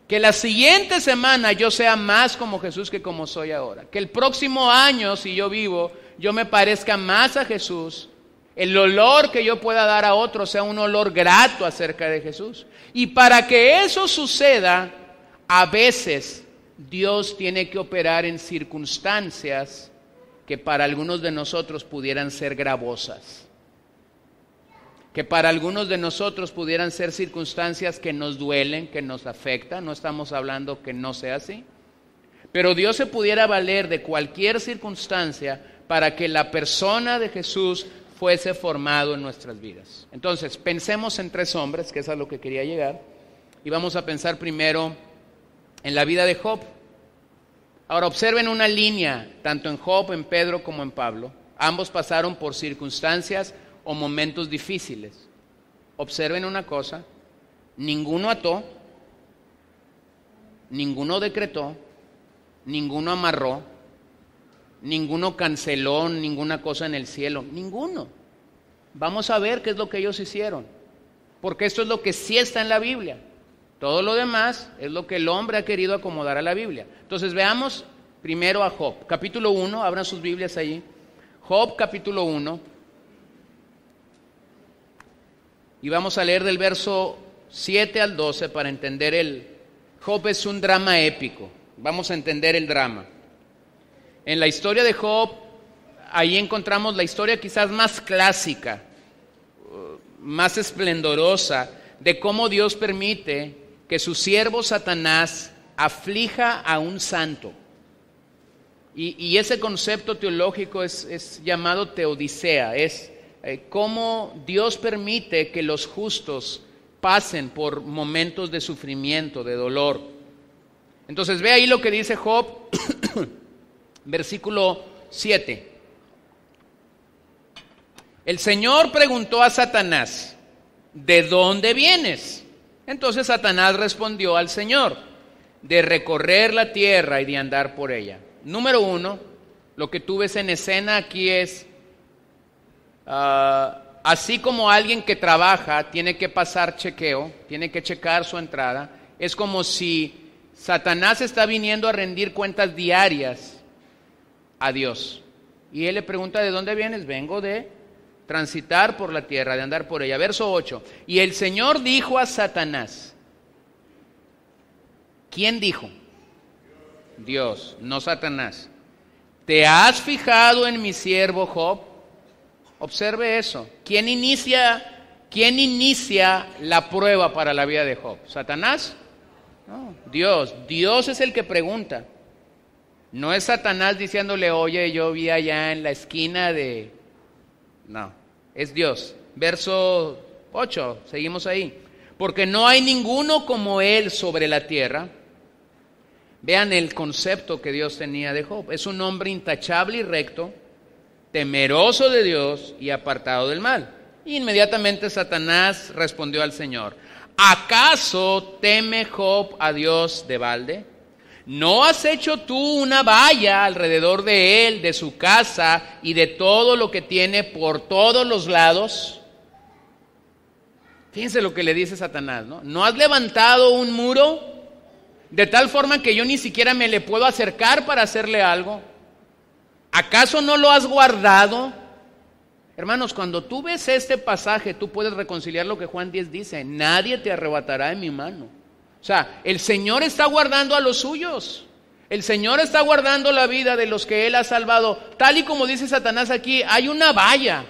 Que la siguiente semana yo sea más como Jesús que como soy ahora. Que el próximo año, si yo vivo, yo me parezca más a Jesús. El olor que yo pueda dar a otros sea un olor grato acerca de Jesús. Y para que eso suceda, a veces Dios tiene que operar en circunstancias que para algunos de nosotros pudieran ser gravosas. Que para algunos de nosotros pudieran ser circunstancias que nos duelen, que nos afectan. No estamos hablando que no sea así. Pero Dios se pudiera valer de cualquier circunstancia para que la persona de Jesús fuese formado en nuestras vidas. Entonces, pensemos en 3 hombres, que es a lo que quería llegar, y vamos a pensar primero en la vida de Job. Ahora, observen una línea, tanto en Job, en Pedro, como en Pablo. Ambos pasaron por circunstancias o momentos difíciles. Observen una cosa, ninguno ató, ninguno decretó, ninguno amarró, ninguno canceló ninguna cosa en el cielo, ninguno. Vamos a ver qué es lo que ellos hicieron, porque esto es lo que sí está en la Biblia. Todo lo demás es lo que el hombre ha querido acomodar a la Biblia. Entonces veamos primero a Job, capítulo 1, abran sus Biblias allí. Job, capítulo 1, y vamos a leer del verso 7 al 12 para entender Job es un drama épico. Vamos a entender el drama. En la historia de Job, ahí encontramos la historia quizás más clásica, más esplendorosa, de cómo Dios permite que su siervo Satanás aflija a un santo. Y ese concepto teológico es llamado teodicea, es cómo Dios permite que los justos pasen por momentos de sufrimiento, de dolor. Entonces ve ahí lo que dice Job, versículo 7. El Señor preguntó a Satanás, ¿de dónde vienes? Entonces Satanás respondió al Señor, de recorrer la tierra y de andar por ella. Número 1, lo que tú ves en escena aquí es, así como alguien que trabaja tiene que pasar chequeo, tiene que checar su entrada, es como si Satanás está viniendo a rendir cuentas diarias a Dios. Y él le pregunta, ¿de dónde vienes? Vengo de transitar por la tierra, de andar por ella. Verso 8. Y el Señor dijo a Satanás. ¿Quién dijo? Dios, no Satanás. ¿Te has fijado en mi siervo Job? Observe eso. ¿Quién inicia la prueba para la vida de Job? ¿Satanás? No, Dios. Dios es el que pregunta. No es Satanás diciéndole, oye, yo vi allá en la esquina de... No, es Dios. Verso 8, seguimos ahí. Porque no hay ninguno como él sobre la tierra. Vean el concepto que Dios tenía de Job. Es un hombre intachable y recto, temeroso de Dios y apartado del mal. Y inmediatamente Satanás respondió al Señor, ¿acaso teme Job a Dios de balde? ¿No has hecho tú una valla alrededor de él, de su casa y de todo lo que tiene por todos los lados? Fíjense lo que le dice Satanás, ¿no? ¿No has levantado un muro de tal forma que yo ni siquiera me le puedo acercar para hacerle algo? ¿Acaso no lo has guardado? Hermanos, cuando tú ves este pasaje, tú puedes reconciliar lo que Juan 10 dice, nadie te arrebatará de mi mano. O sea, el Señor está guardando a los suyos. El Señor está guardando la vida de los que Él ha salvado. Tal y como dice Satanás aquí, hay una valla.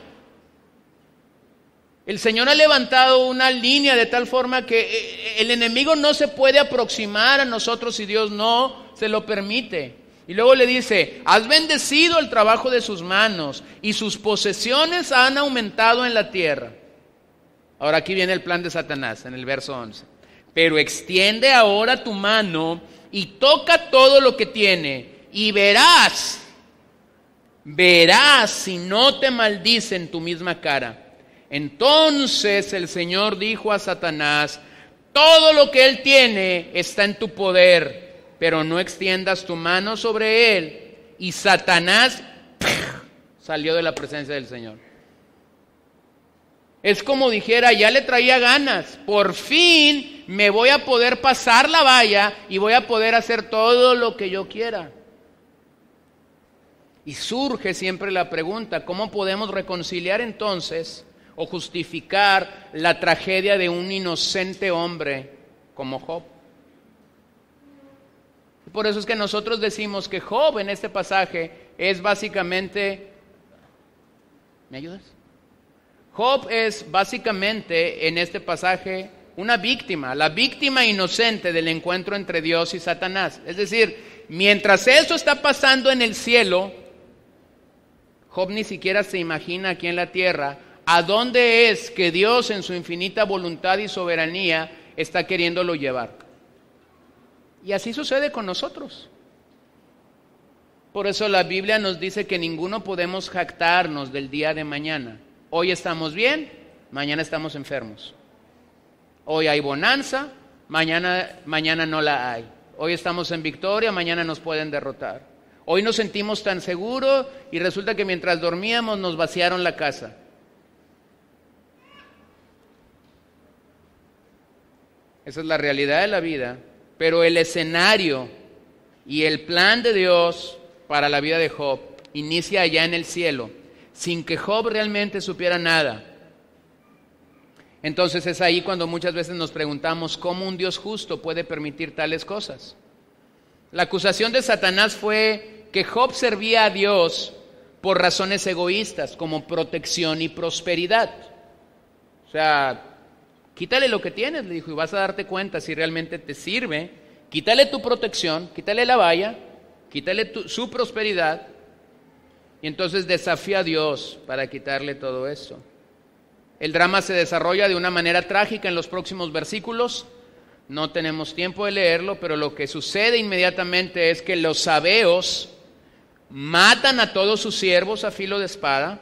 El Señor ha levantado una línea de tal forma que el enemigo no se puede aproximar a nosotros si Dios no se lo permite. Y luego le dice, has bendecido el trabajo de sus manos y sus posesiones han aumentado en la tierra. Ahora aquí viene el plan de Satanás en el verso 11. Pero extiende ahora tu mano y toca todo lo que tiene y verás si no te maldice en tu misma cara. Entonces el Señor dijo a Satanás: todo lo que él tiene está en tu poder, pero no extiendas tu mano sobre él. Y Satanás salió de la presencia del Señor. Es como dijera, ya le traía ganas, por fin me voy a poder pasar la valla y voy a poder hacer todo lo que yo quiera. Y surge siempre la pregunta, ¿cómo podemos reconciliar entonces o justificar la tragedia de un inocente hombre como Job? Por eso es que nosotros decimos que Job en este pasaje es básicamente... ¿Me ayudas? Job es básicamente en este pasaje una víctima, la víctima inocente del encuentro entre Dios y Satanás. Es decir, mientras eso está pasando en el cielo, Job ni siquiera se imagina aquí en la tierra a dónde es que Dios en su infinita voluntad y soberanía está queriéndolo llevar. Y así sucede con nosotros. Por eso la Biblia nos dice que ninguno podemos jactarnos del día de mañana. Hoy estamos bien, mañana estamos enfermos. Hoy hay bonanza, mañana no la hay. Hoy estamos en victoria, mañana nos pueden derrotar. Hoy nos sentimos tan seguros y resulta que mientras dormíamos nos vaciaron la casa. Esa es la realidad de la vida, pero el escenario y el plan de Dios para la vida de Job inicia allá en el cielo, sin que Job realmente supiera nada. Entonces es ahí cuando muchas veces nos preguntamos cómo un Dios justo puede permitir tales cosas. La acusación de Satanás fue que Job servía a Dios por razones egoístas, como protección y prosperidad. O sea, quítale lo que tienes, le dijo, y vas a darte cuenta si realmente te sirve. Quítale tu protección, quítale la valla, quítale su prosperidad, y entonces desafía a Dios para quitarle todo eso. El drama se desarrolla de una manera trágica en los próximos versículos. No tenemos tiempo de leerlo, pero lo que sucede inmediatamente es que los sabeos matan a todos sus siervos a filo de espada.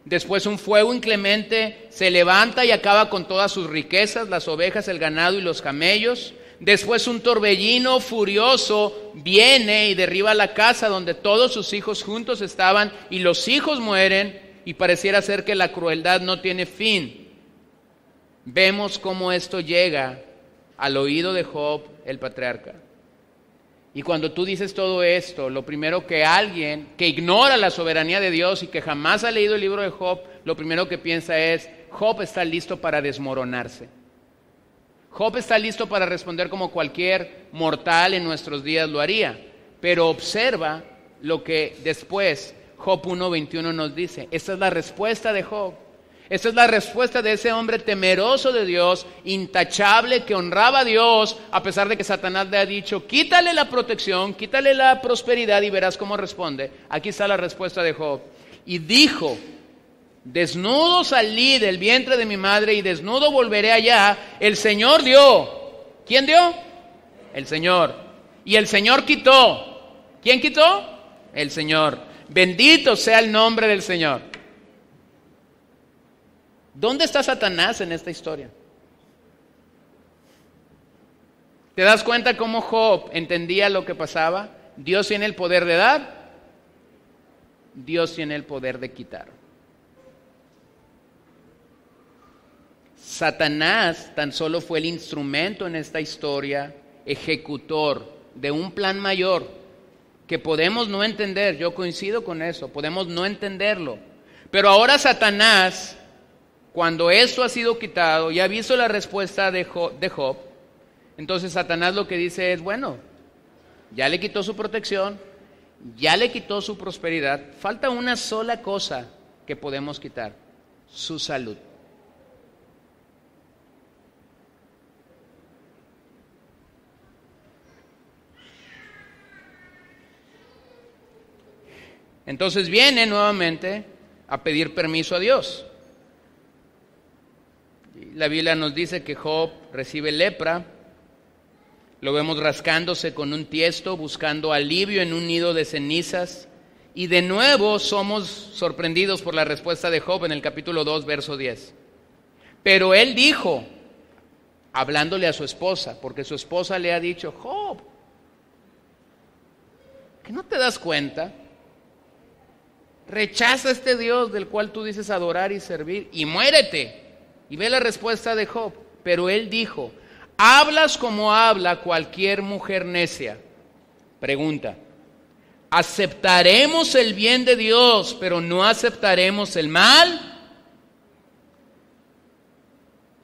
Después un fuego inclemente se levanta y acaba con todas sus riquezas, las ovejas, el ganado y los camellos. Después un torbellino furioso viene y derriba la casa donde todos sus hijos juntos estaban, y los hijos mueren, y pareciera ser que la crueldad no tiene fin. Vemos cómo esto llega al oído de Job, el patriarca. Y cuando tú dices todo esto, lo primero que alguien que ignora la soberanía de Dios y que jamás ha leído el libro de Job, lo primero que piensa es, Job está listo para desmoronarse. Job está listo para responder como cualquier mortal en nuestros días lo haría. Pero observa lo que después Job 1:21 nos dice. Esta es la respuesta de Job. Esta es la respuesta de ese hombre temeroso de Dios, intachable, que honraba a Dios, a pesar de que Satanás le ha dicho, quítale la protección, quítale la prosperidad, y verás cómo responde. Aquí está la respuesta de Job. Y dijo, desnudo salí del vientre de mi madre y desnudo volveré allá. El Señor dio. ¿Quién dio? El Señor. Y el Señor quitó. ¿Quién quitó? El Señor. Bendito sea el nombre del Señor. ¿Dónde está Satanás en esta historia? ¿Te das cuenta cómo Job entendía lo que pasaba? Dios tiene el poder de dar, Dios tiene el poder de quitar. Satanás tan solo fue el instrumento en esta historia, ejecutor de un plan mayor que podemos no entender. Yo coincido con eso, podemos no entenderlo. Pero ahora Satanás, cuando esto ha sido quitado y ha visto la respuesta de Job, entonces Satanás lo que dice es, bueno, ya le quitó su protección, ya le quitó su prosperidad, falta una sola cosa que podemos quitar, su salud. Entonces viene nuevamente a pedir permiso a Dios. La Biblia nos dice que Job recibe lepra. Lo vemos rascándose con un tiesto, buscando alivio en un nido de cenizas. Y de nuevo somos sorprendidos por la respuesta de Job en el capítulo 2, verso 10. Pero él dijo, hablándole a su esposa, porque su esposa le ha dicho, Job, ¿que no te das cuenta? Rechaza a este Dios del cual tú dices adorar y servir y muérete. Y ve la respuesta de Job. Pero él dijo, hablas como habla cualquier mujer necia. Pregunta, ¿aceptaremos el bien de Dios, pero no aceptaremos el mal?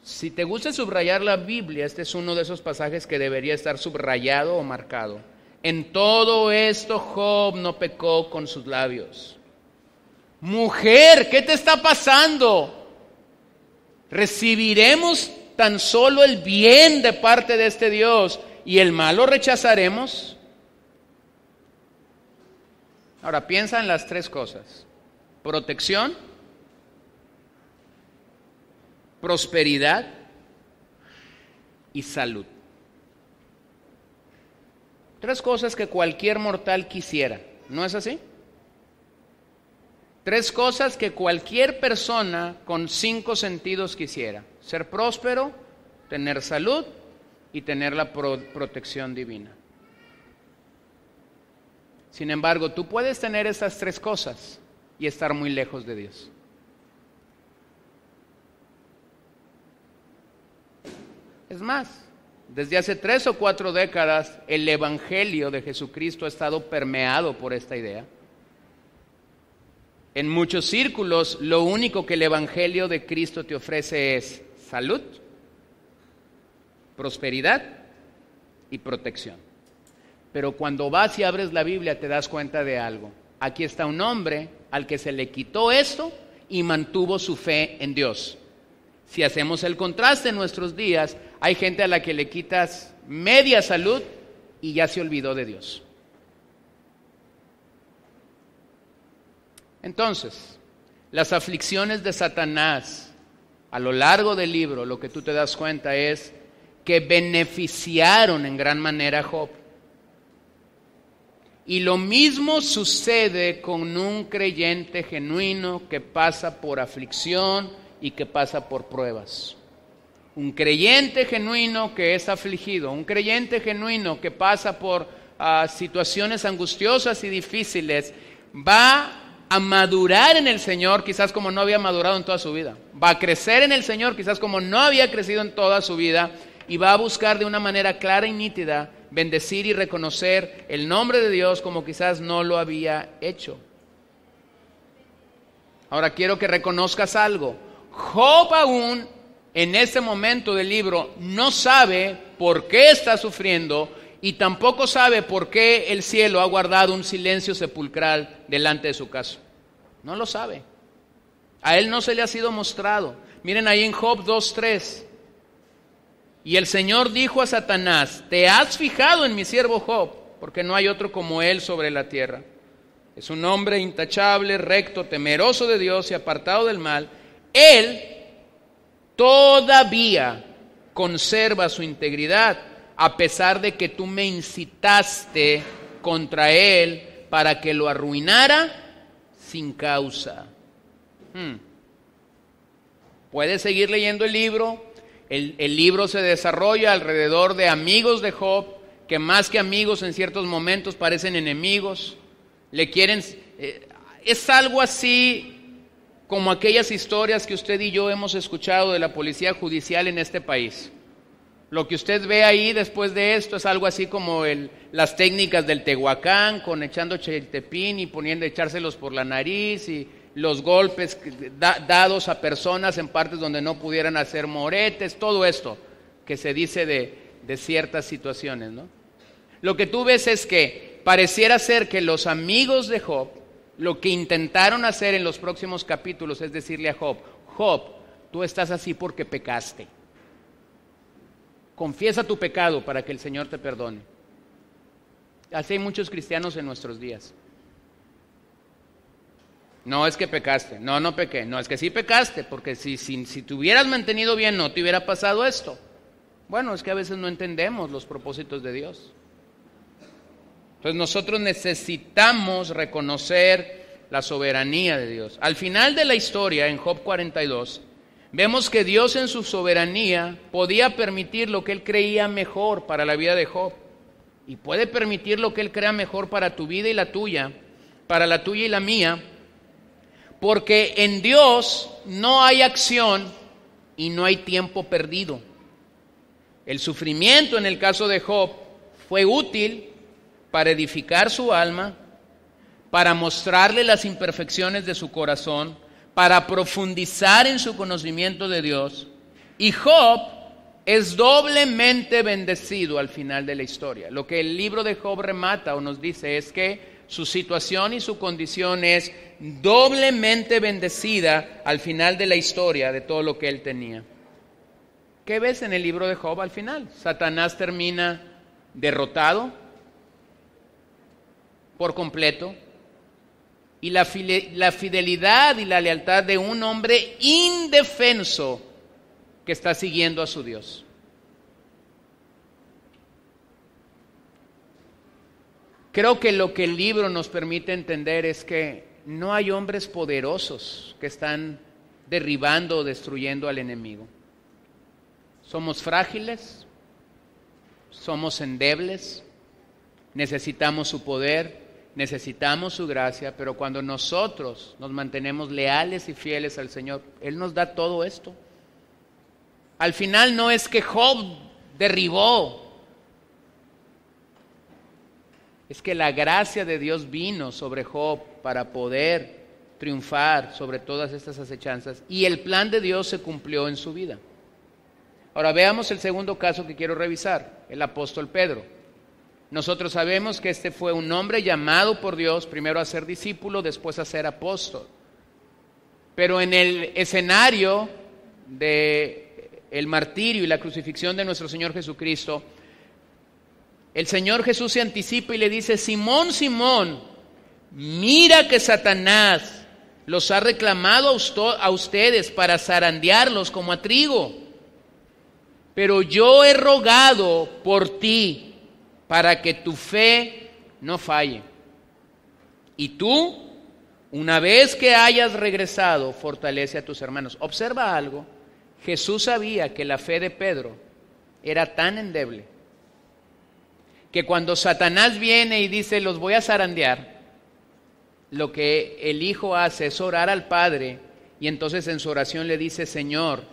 Si te gusta subrayar la Biblia, este es uno de esos pasajes que debería estar subrayado o marcado. En todo esto Job no pecó con sus labios. Mujer, ¿qué te está pasando? ¿Recibiremos tan solo el bien de parte de este Dios y el mal lo rechazaremos? Ahora piensa en las tres cosas: protección, prosperidad y salud. Tres cosas que cualquier mortal quisiera, ¿no es así? Tres cosas que cualquier persona con 5 sentidos quisiera: ser próspero, tener salud y tener la protección divina. Sin embargo, tú puedes tener esas tres cosas y estar muy lejos de Dios. Es más, desde hace 3 o 4 décadas, el Evangelio de Jesucristo ha estado permeado por esta idea. En muchos círculos, lo único que el Evangelio de Cristo te ofrece es salud, prosperidad y protección. Pero cuando vas y abres la Biblia te das cuenta de algo. Aquí está un hombre al que se le quitó esto y mantuvo su fe en Dios. Si hacemos el contraste en nuestros días, hay gente a la que le quitas media salud y ya se olvidó de Dios. Entonces, las aflicciones de Satanás a lo largo del libro, lo que tú te das cuenta es que beneficiaron en gran manera a Job. Y lo mismo sucede con un creyente genuino que pasa por aflicción y que pasa por pruebas. Un creyente genuino que es afligido, un creyente genuino que pasa por situaciones angustiosas y difíciles, va a madurar en el Señor quizás como no había madurado en toda su vida. Va a crecer en el Señor quizás como no había crecido en toda su vida y va a buscar de una manera clara y nítida bendecir y reconocer el nombre de Dios como quizás no lo había hecho. Ahora quiero que reconozcas algo. Job aún en este momento del libro no sabe por qué está sufriendo y tampoco sabe por qué el cielo ha guardado un silencio sepulcral delante de su caso. No lo sabe. A él no se le ha sido mostrado. Miren ahí en Job 2:3. Y el Señor dijo a Satanás: ¿te has fijado en mi siervo Job? Porque no hay otro como él sobre la tierra. Es un hombre intachable, recto, temeroso de Dios y apartado del mal. Él todavía conserva su integridad, a pesar de que tú me incitaste contra él para que lo arruinara sin causa. Puedes seguir leyendo el libro. El libro se desarrolla alrededor de amigos de Job, que más que amigos en ciertos momentos parecen enemigos. Le quieren, es algo así como aquellas historias que usted y yo hemos escuchado de la policía judicial en este país. Lo que usted ve ahí después de esto es algo así como las técnicas del Tehuacán, con echando cheltepín y echárselos por la nariz, y los golpes dados a personas en partes donde no pudieran hacer moretes, todo esto que se dice de ciertas situaciones, ¿no? Lo que tú ves es que pareciera ser que los amigos de Job, lo que intentaron hacer en los próximos capítulos es decirle a Job: Job, tú estás así porque pecaste. Confiesa tu pecado para que el Señor te perdone. Así hay muchos cristianos en nuestros días. No es que pecaste, no pequé, no es que sí pecaste, porque si te hubieras mantenido bien no te hubiera pasado esto. Bueno, es que a veces no entendemos los propósitos de Dios. Entonces nosotros necesitamos reconocer la soberanía de Dios. Al final de la historia, en Job 42, vemos que Dios en su soberanía podía permitir lo que Él creía mejor para la vida de Job. Y puede permitir lo que Él crea mejor para tu vida y la tuya, para la tuya y la mía, porque en Dios no hay acción y no hay tiempo perdido. El sufrimiento en el caso de Job fue útil para edificar su alma, para mostrarle las imperfecciones de su corazón, para profundizar en su conocimiento de Dios. Y Job es doblemente bendecido al final de la historia. Lo que el libro de Job remata o nos dice es que su situación y su condición es doblemente bendecida al final de la historia de todo lo que él tenía. ¿Qué ves en el libro de Job al final? Satanás termina derrotado por completo y la fidelidad y la lealtad de un hombre indefenso que está siguiendo a su Dios. Creo que lo que el libro nos permite entender es que no hay hombres poderosos que están derribando o destruyendo al enemigo. Somos frágiles, somos endebles, necesitamos su poder, necesitamos su gracia, pero cuando nosotros nos mantenemos leales y fieles al Señor, Él nos da todo esto. Al final no es que Job derribó, es que la gracia de Dios vino sobre Job para poder triunfar sobre todas estas acechanzas y el plan de Dios se cumplió en su vida. Ahora veamos el segundo caso que quiero revisar, el apóstol Pedro. Nosotros sabemos que este fue un hombre llamado por Dios, primero a ser discípulo, después a ser apóstol. Pero en el escenario del martirio y la crucifixión de nuestro Señor Jesucristo, el Señor Jesús se anticipa y le dice: Simón, Simón, mira que Satanás los ha reclamado a ustedes para zarandearlos como a trigo. Pero yo he rogado por ti para que tu fe no falle. Y tú, una vez que hayas regresado, fortalece a tus hermanos. Observa algo. Jesús sabía que la fe de Pedro era tan endeble que cuando Satanás viene y dice: los voy a zarandear, lo que el Hijo hace es orar al Padre y entonces en su oración le dice: Señor,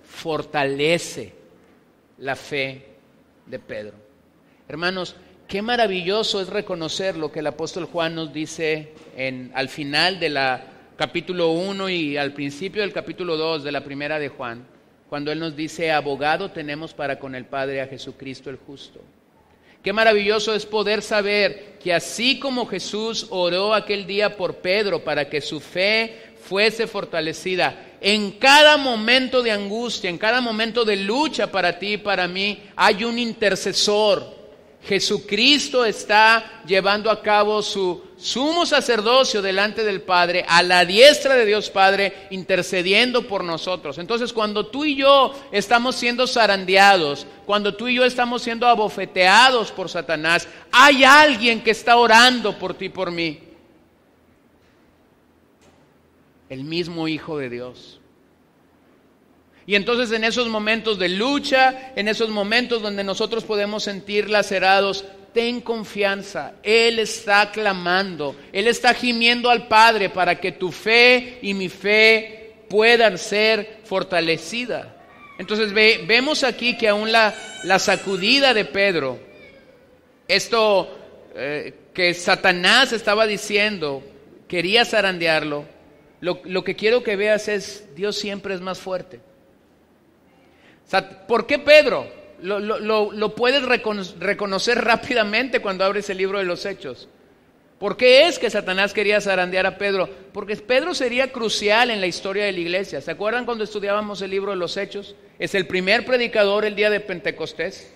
fortalece la fe de Pedro. Hermanos, qué maravilloso es reconocer lo que el apóstol Juan nos dice al final de la capítulo 1 y al principio del capítulo 2 de la primera de Juan, cuando él nos dice: abogado tenemos para con el Padre a Jesucristo el justo. Qué maravilloso es poder saber que así como Jesús oró aquel día por Pedro para que su fe fuese fortalecida, en cada momento de angustia, en cada momento de lucha para ti y para mí, hay un intercesor. Jesucristo está llevando a cabo su sumo sacerdocio delante del Padre, a la diestra de Dios Padre, intercediendo por nosotros. Entonces, cuando tú y yo estamos siendo zarandeados, cuando tú y yo estamos siendo abofeteados por Satanás, hay alguien que está orando por ti y por mí. El mismo Hijo de Dios. Y entonces en esos momentos de lucha, en esos momentos donde nosotros podemos sentir lacerados, ten confianza. Él está clamando, Él está gimiendo al Padre para que tu fe y mi fe puedan ser fortalecidas. Entonces vemos aquí que aún la sacudida de Pedro, esto que Satanás estaba diciendo, quería zarandearlo, lo que quiero que veas es: Dios siempre es más fuerte. ¿Por qué Pedro? Lo puedes reconocer rápidamente cuando abres el libro de los Hechos. ¿Por qué es que Satanás quería zarandear a Pedro? Porque Pedro sería crucial en la historia de la iglesia. ¿Se acuerdan cuando estudiábamos el libro de los Hechos? Es el primer predicador el día de Pentecostés.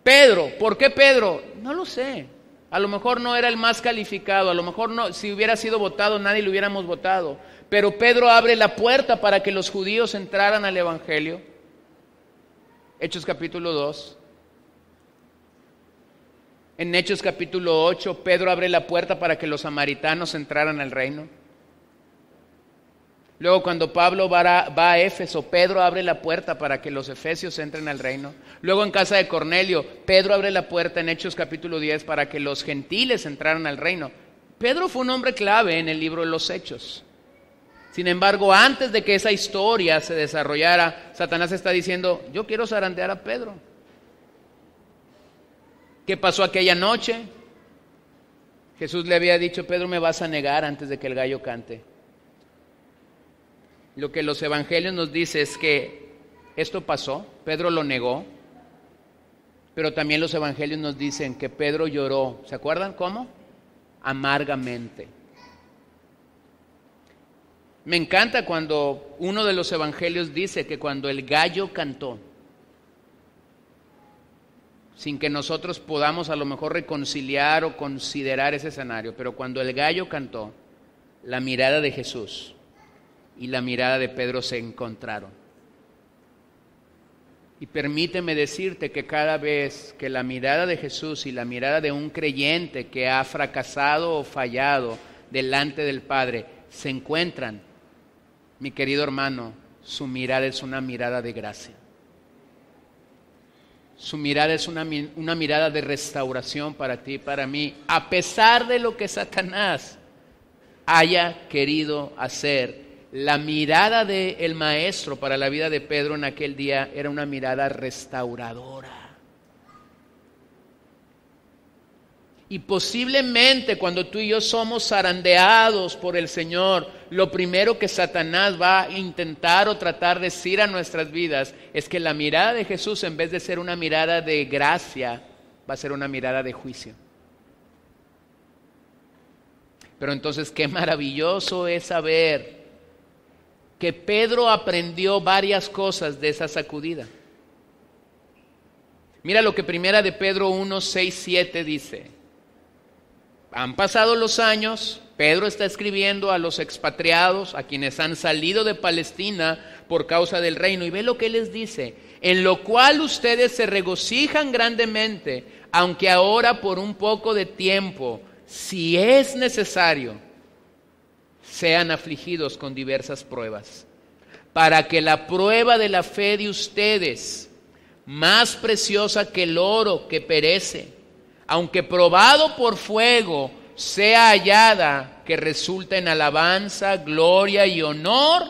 Pedro, ¿por qué Pedro? No lo sé. A lo mejor no era el más calificado, a lo mejor no, si hubiera sido votado nadie lo hubiéramos votado. Pero Pedro abre la puerta para que los judíos entraran al evangelio. Hechos capítulo 2. En Hechos capítulo 8, Pedro abre la puerta para que los samaritanos entraran al reino. Luego cuando Pablo va a Éfeso, Pedro abre la puerta para que los efesios entren al reino. Luego en casa de Cornelio, Pedro abre la puerta en Hechos capítulo 10 para que los gentiles entraran al reino. Pedro fue un hombre clave en el libro de los Hechos. Sin embargo, antes de que esa historia se desarrollara, Satanás está diciendo, yo quiero zarandear a Pedro. ¿Qué pasó aquella noche? Jesús le había dicho, Pedro, me vas a negar antes de que el gallo cante. Lo que los evangelios nos dicen es que esto pasó, Pedro lo negó, pero también los evangelios nos dicen que Pedro lloró. ¿Se acuerdan cómo? Amargamente. Me encanta cuando uno de los evangelios dice que cuando el gallo cantó, sin que nosotros podamos a lo mejor reconciliar o considerar ese escenario, pero cuando el gallo cantó, la mirada de Jesús y la mirada de Pedro se encontraron. Y permíteme decirte que cada vez que la mirada de Jesús y la mirada de un creyente que ha fracasado o fallado delante del Padre se encuentran, mi querido hermano, su mirada es una mirada de gracia. Su mirada es una mirada de restauración para ti y para mí, a pesar de lo que Satanás haya querido hacer. La mirada del maestro para la vida de Pedro en aquel día era una mirada restauradora. Y posiblemente cuando tú y yo somos zarandeados por el Señor, lo primero que Satanás va a intentar o tratar de decir a nuestras vidas es que la mirada de Jesús, en vez de ser una mirada de gracia, va a ser una mirada de juicio. Pero entonces qué maravilloso es saber que Pedro aprendió varias cosas de esa sacudida. Mira lo que primera de Pedro 1, 6, 7 dice. Han pasado los años, Pedro está escribiendo a los expatriados, a quienes han salido de Palestina por causa del reino, y ve lo que él les dice, en lo cual ustedes se regocijan grandemente, aunque ahora por un poco de tiempo, si es necesario, sean afligidos con diversas pruebas, para que la prueba de la fe de ustedes, más preciosa que el oro que perece, aunque probado por fuego, sea hallada, que resulta en alabanza, gloria y honor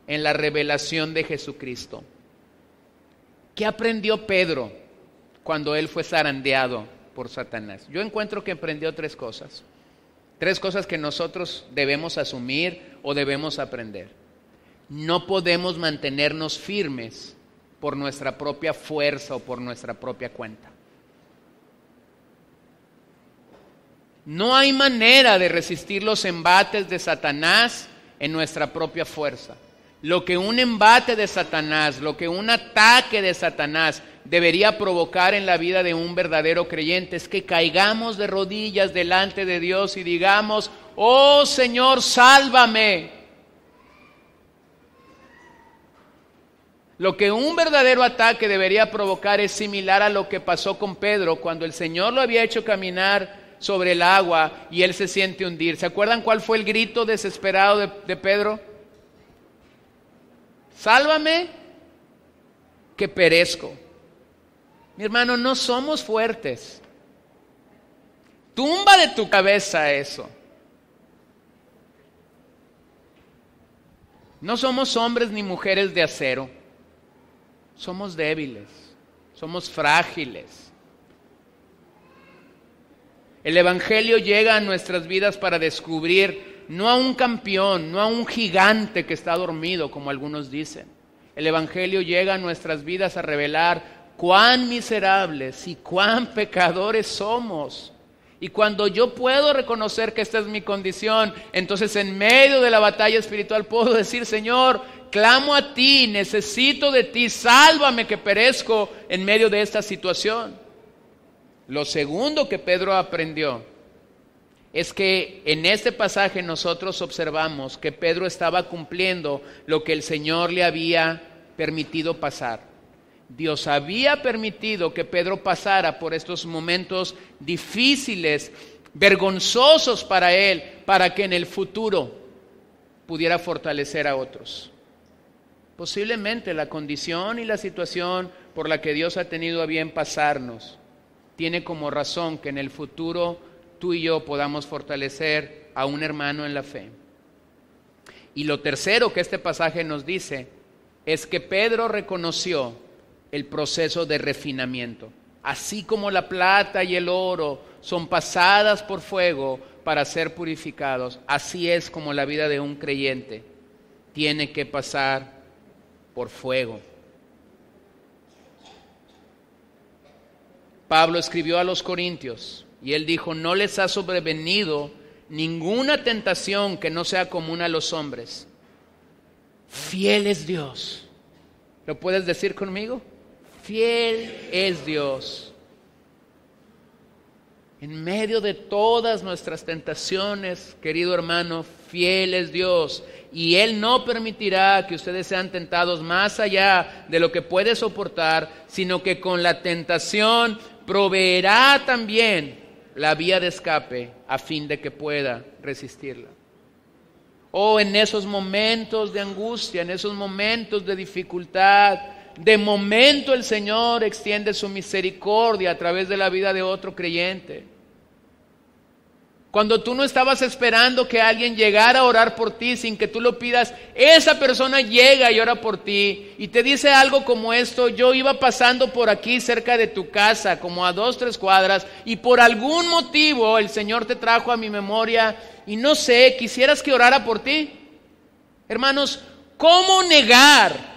en la revelación de Jesucristo. ¿Qué aprendió Pedro cuando él fue zarandeado por Satanás? Yo encuentro que aprendió tres cosas que nosotros debemos asumir o debemos aprender. No podemos mantenernos firmes por nuestra propia fuerza o por nuestra propia cuenta. No hay manera de resistir los embates de Satanás en nuestra propia fuerza. Lo que un embate de Satanás, lo que un ataque de Satanás debería provocar en la vida de un verdadero creyente es que caigamos de rodillas delante de Dios y digamos, oh Señor, sálvame. Lo que un verdadero ataque debería provocar es similar a lo que pasó con Pedro cuando el Señor lo había hecho caminar sobre el agua y él se siente hundir. ¿Se acuerdan cuál fue el grito desesperado de Pedro? Sálvame, que perezco. Mi hermano, no somos fuertes. Tumba de tu cabeza eso. No somos hombres ni mujeres de acero. Somos débiles, somos frágiles. El Evangelio llega a nuestras vidas para descubrir no a un campeón, no a un gigante que está dormido, como algunos dicen. El Evangelio llega a nuestras vidas a revelar cuán miserables y cuán pecadores somos. Y cuando yo puedo reconocer que esta es mi condición, entonces en medio de la batalla espiritual puedo decir, Señor, clamo a ti, necesito de ti, sálvame que perezco en medio de esta situación. Lo segundo que Pedro aprendió es que en este pasaje nosotros observamos que Pedro estaba cumpliendo lo que el Señor le había permitido pasar. Dios había permitido que Pedro pasara por estos momentos difíciles, vergonzosos para él, para que en el futuro pudiera fortalecer a otros. Posiblemente la condición y la situación por la que Dios ha tenido a bien pasarnos tiene como razón que en el futuro tú y yo podamos fortalecer a un hermano en la fe. Y lo tercero que este pasaje nos dice es que Pedro reconoció el proceso de refinamiento. Así como la plata y el oro son pasadas por fuego para ser purificados, así es como la vida de un creyente tiene que pasar por fuego. Pablo escribió a los Corintios y él dijo: no les ha sobrevenido ninguna tentación que no sea común a los hombres. Fiel es Dios. ¿Lo puedes decir conmigo? Fiel es Dios. En medio de todas nuestras tentaciones, querido hermano, fiel es Dios. Y Él no permitirá que ustedes sean tentados más allá de lo que puede soportar, sino que con la tentación proveerá también la vía de escape a fin de que pueda resistirla. En esos momentos de angustia, en esos momentos de dificultad, de momento el Señor extiende su misericordia a través de la vida de otro creyente. Cuando tú no estabas esperando que alguien llegara a orar por ti sin que tú lo pidas, esa persona llega y ora por ti y te dice algo como esto: yo iba pasando por aquí cerca de tu casa, como a 2-3 cuadras, y por algún motivo el Señor te trajo a mi memoria y no sé, ¿quisieras que orara por ti? Hermanos, ¿cómo negar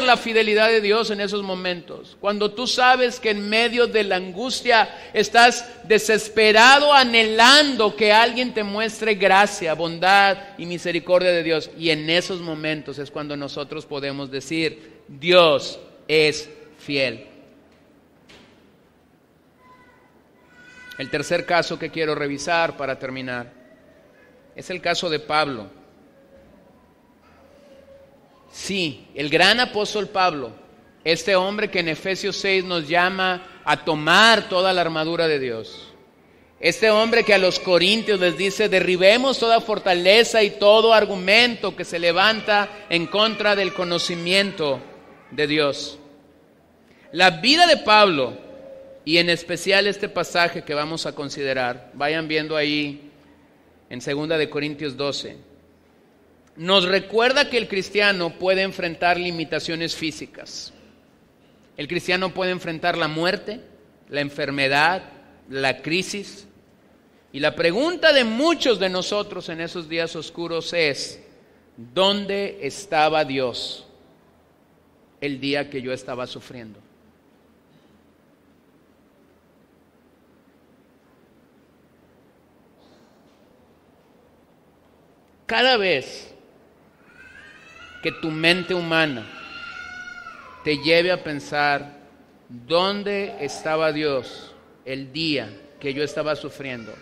la fidelidad de Dios en esos momentos? Cuando tú sabes que en medio de la angustia estás desesperado, anhelando que alguien te muestre gracia, bondad y misericordia de Dios. Y en esos momentos es cuando nosotros podemos decir: Dios es fiel. El tercer caso que quiero revisar para terminar es el caso de Pablo. Sí, el gran apóstol Pablo, este hombre que en Efesios 6 nos llama a tomar toda la armadura de Dios. Este hombre que a los corintios les dice: derribemos toda fortaleza y todo argumento que se levanta en contra del conocimiento de Dios. La vida de Pablo, y en especial este pasaje que vamos a considerar, vayan viendo ahí en 2 de Corintios 12, nos recuerda que el cristiano puede enfrentar limitaciones físicas. El cristiano puede enfrentar la muerte, la enfermedad, la crisis. Y la pregunta de muchos de nosotros en esos días oscuros es: ¿dónde estaba Dios el día que yo estaba sufriendo? Cada vez que tu mente humana te lleve a pensar: ¿dónde estaba Dios el día que yo estaba sufriendo?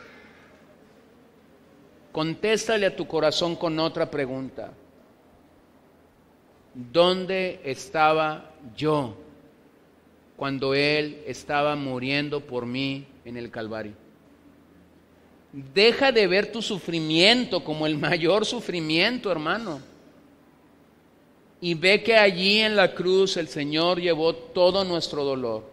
Contéstale a tu corazón con otra pregunta: ¿dónde estaba yo cuando Él estaba muriendo por mí en el Calvario? Deja de ver tu sufrimiento como el mayor sufrimiento, hermano. Y ve que allí en la cruz el Señor llevó todo nuestro dolor.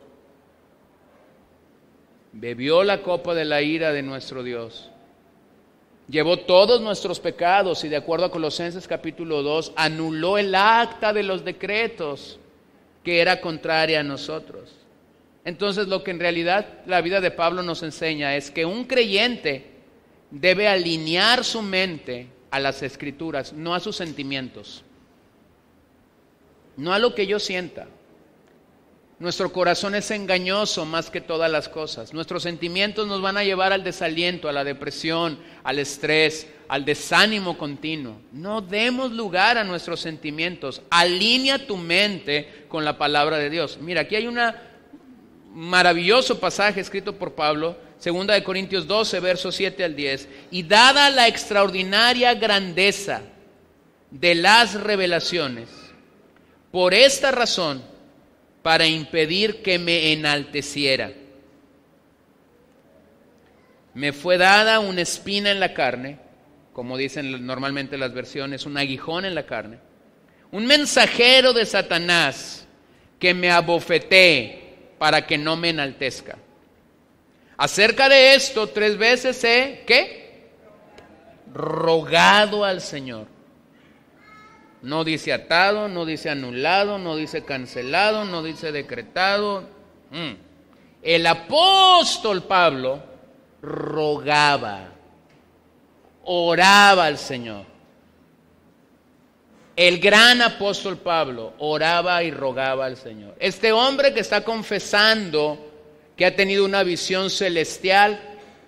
Bebió la copa de la ira de nuestro Dios. Llevó todos nuestros pecados y, de acuerdo a Colosenses capítulo 2, anuló el acta de los decretos que era contraria a nosotros. Entonces, lo que en realidad la vida de Pablo nos enseña es que un creyente debe alinear su mente a las Escrituras, no a sus sentimientos, no a lo que yo sienta. Nuestro corazón es engañoso más que todas las cosas. Nuestros sentimientos nos van a llevar al desaliento, a la depresión, al estrés, al desánimo continuo. No demos lugar a nuestros sentimientos. Alinea tu mente con la palabra de Dios. Mira, aquí hay un maravilloso pasaje escrito por Pablo, 2 de Corintios 12, versos 7 al 10. Y dada la extraordinaria grandeza de las revelaciones, por esta razón, para impedir que me enalteciera. Me fue dada una espina en la carne, como dicen normalmente las versiones, un aguijón en la carne, un mensajero de Satanás que me abofetee para que no me enaltezca. Acerca de esto 3 veces he, ¿qué? Rogado al Señor. No dice atado, no dice anulado, no dice cancelado, no dice decretado. El apóstol Pablo rogaba, oraba al Señor. El gran apóstol Pablo oraba y rogaba al Señor. Este hombre que está confesando que ha tenido una visión celestial,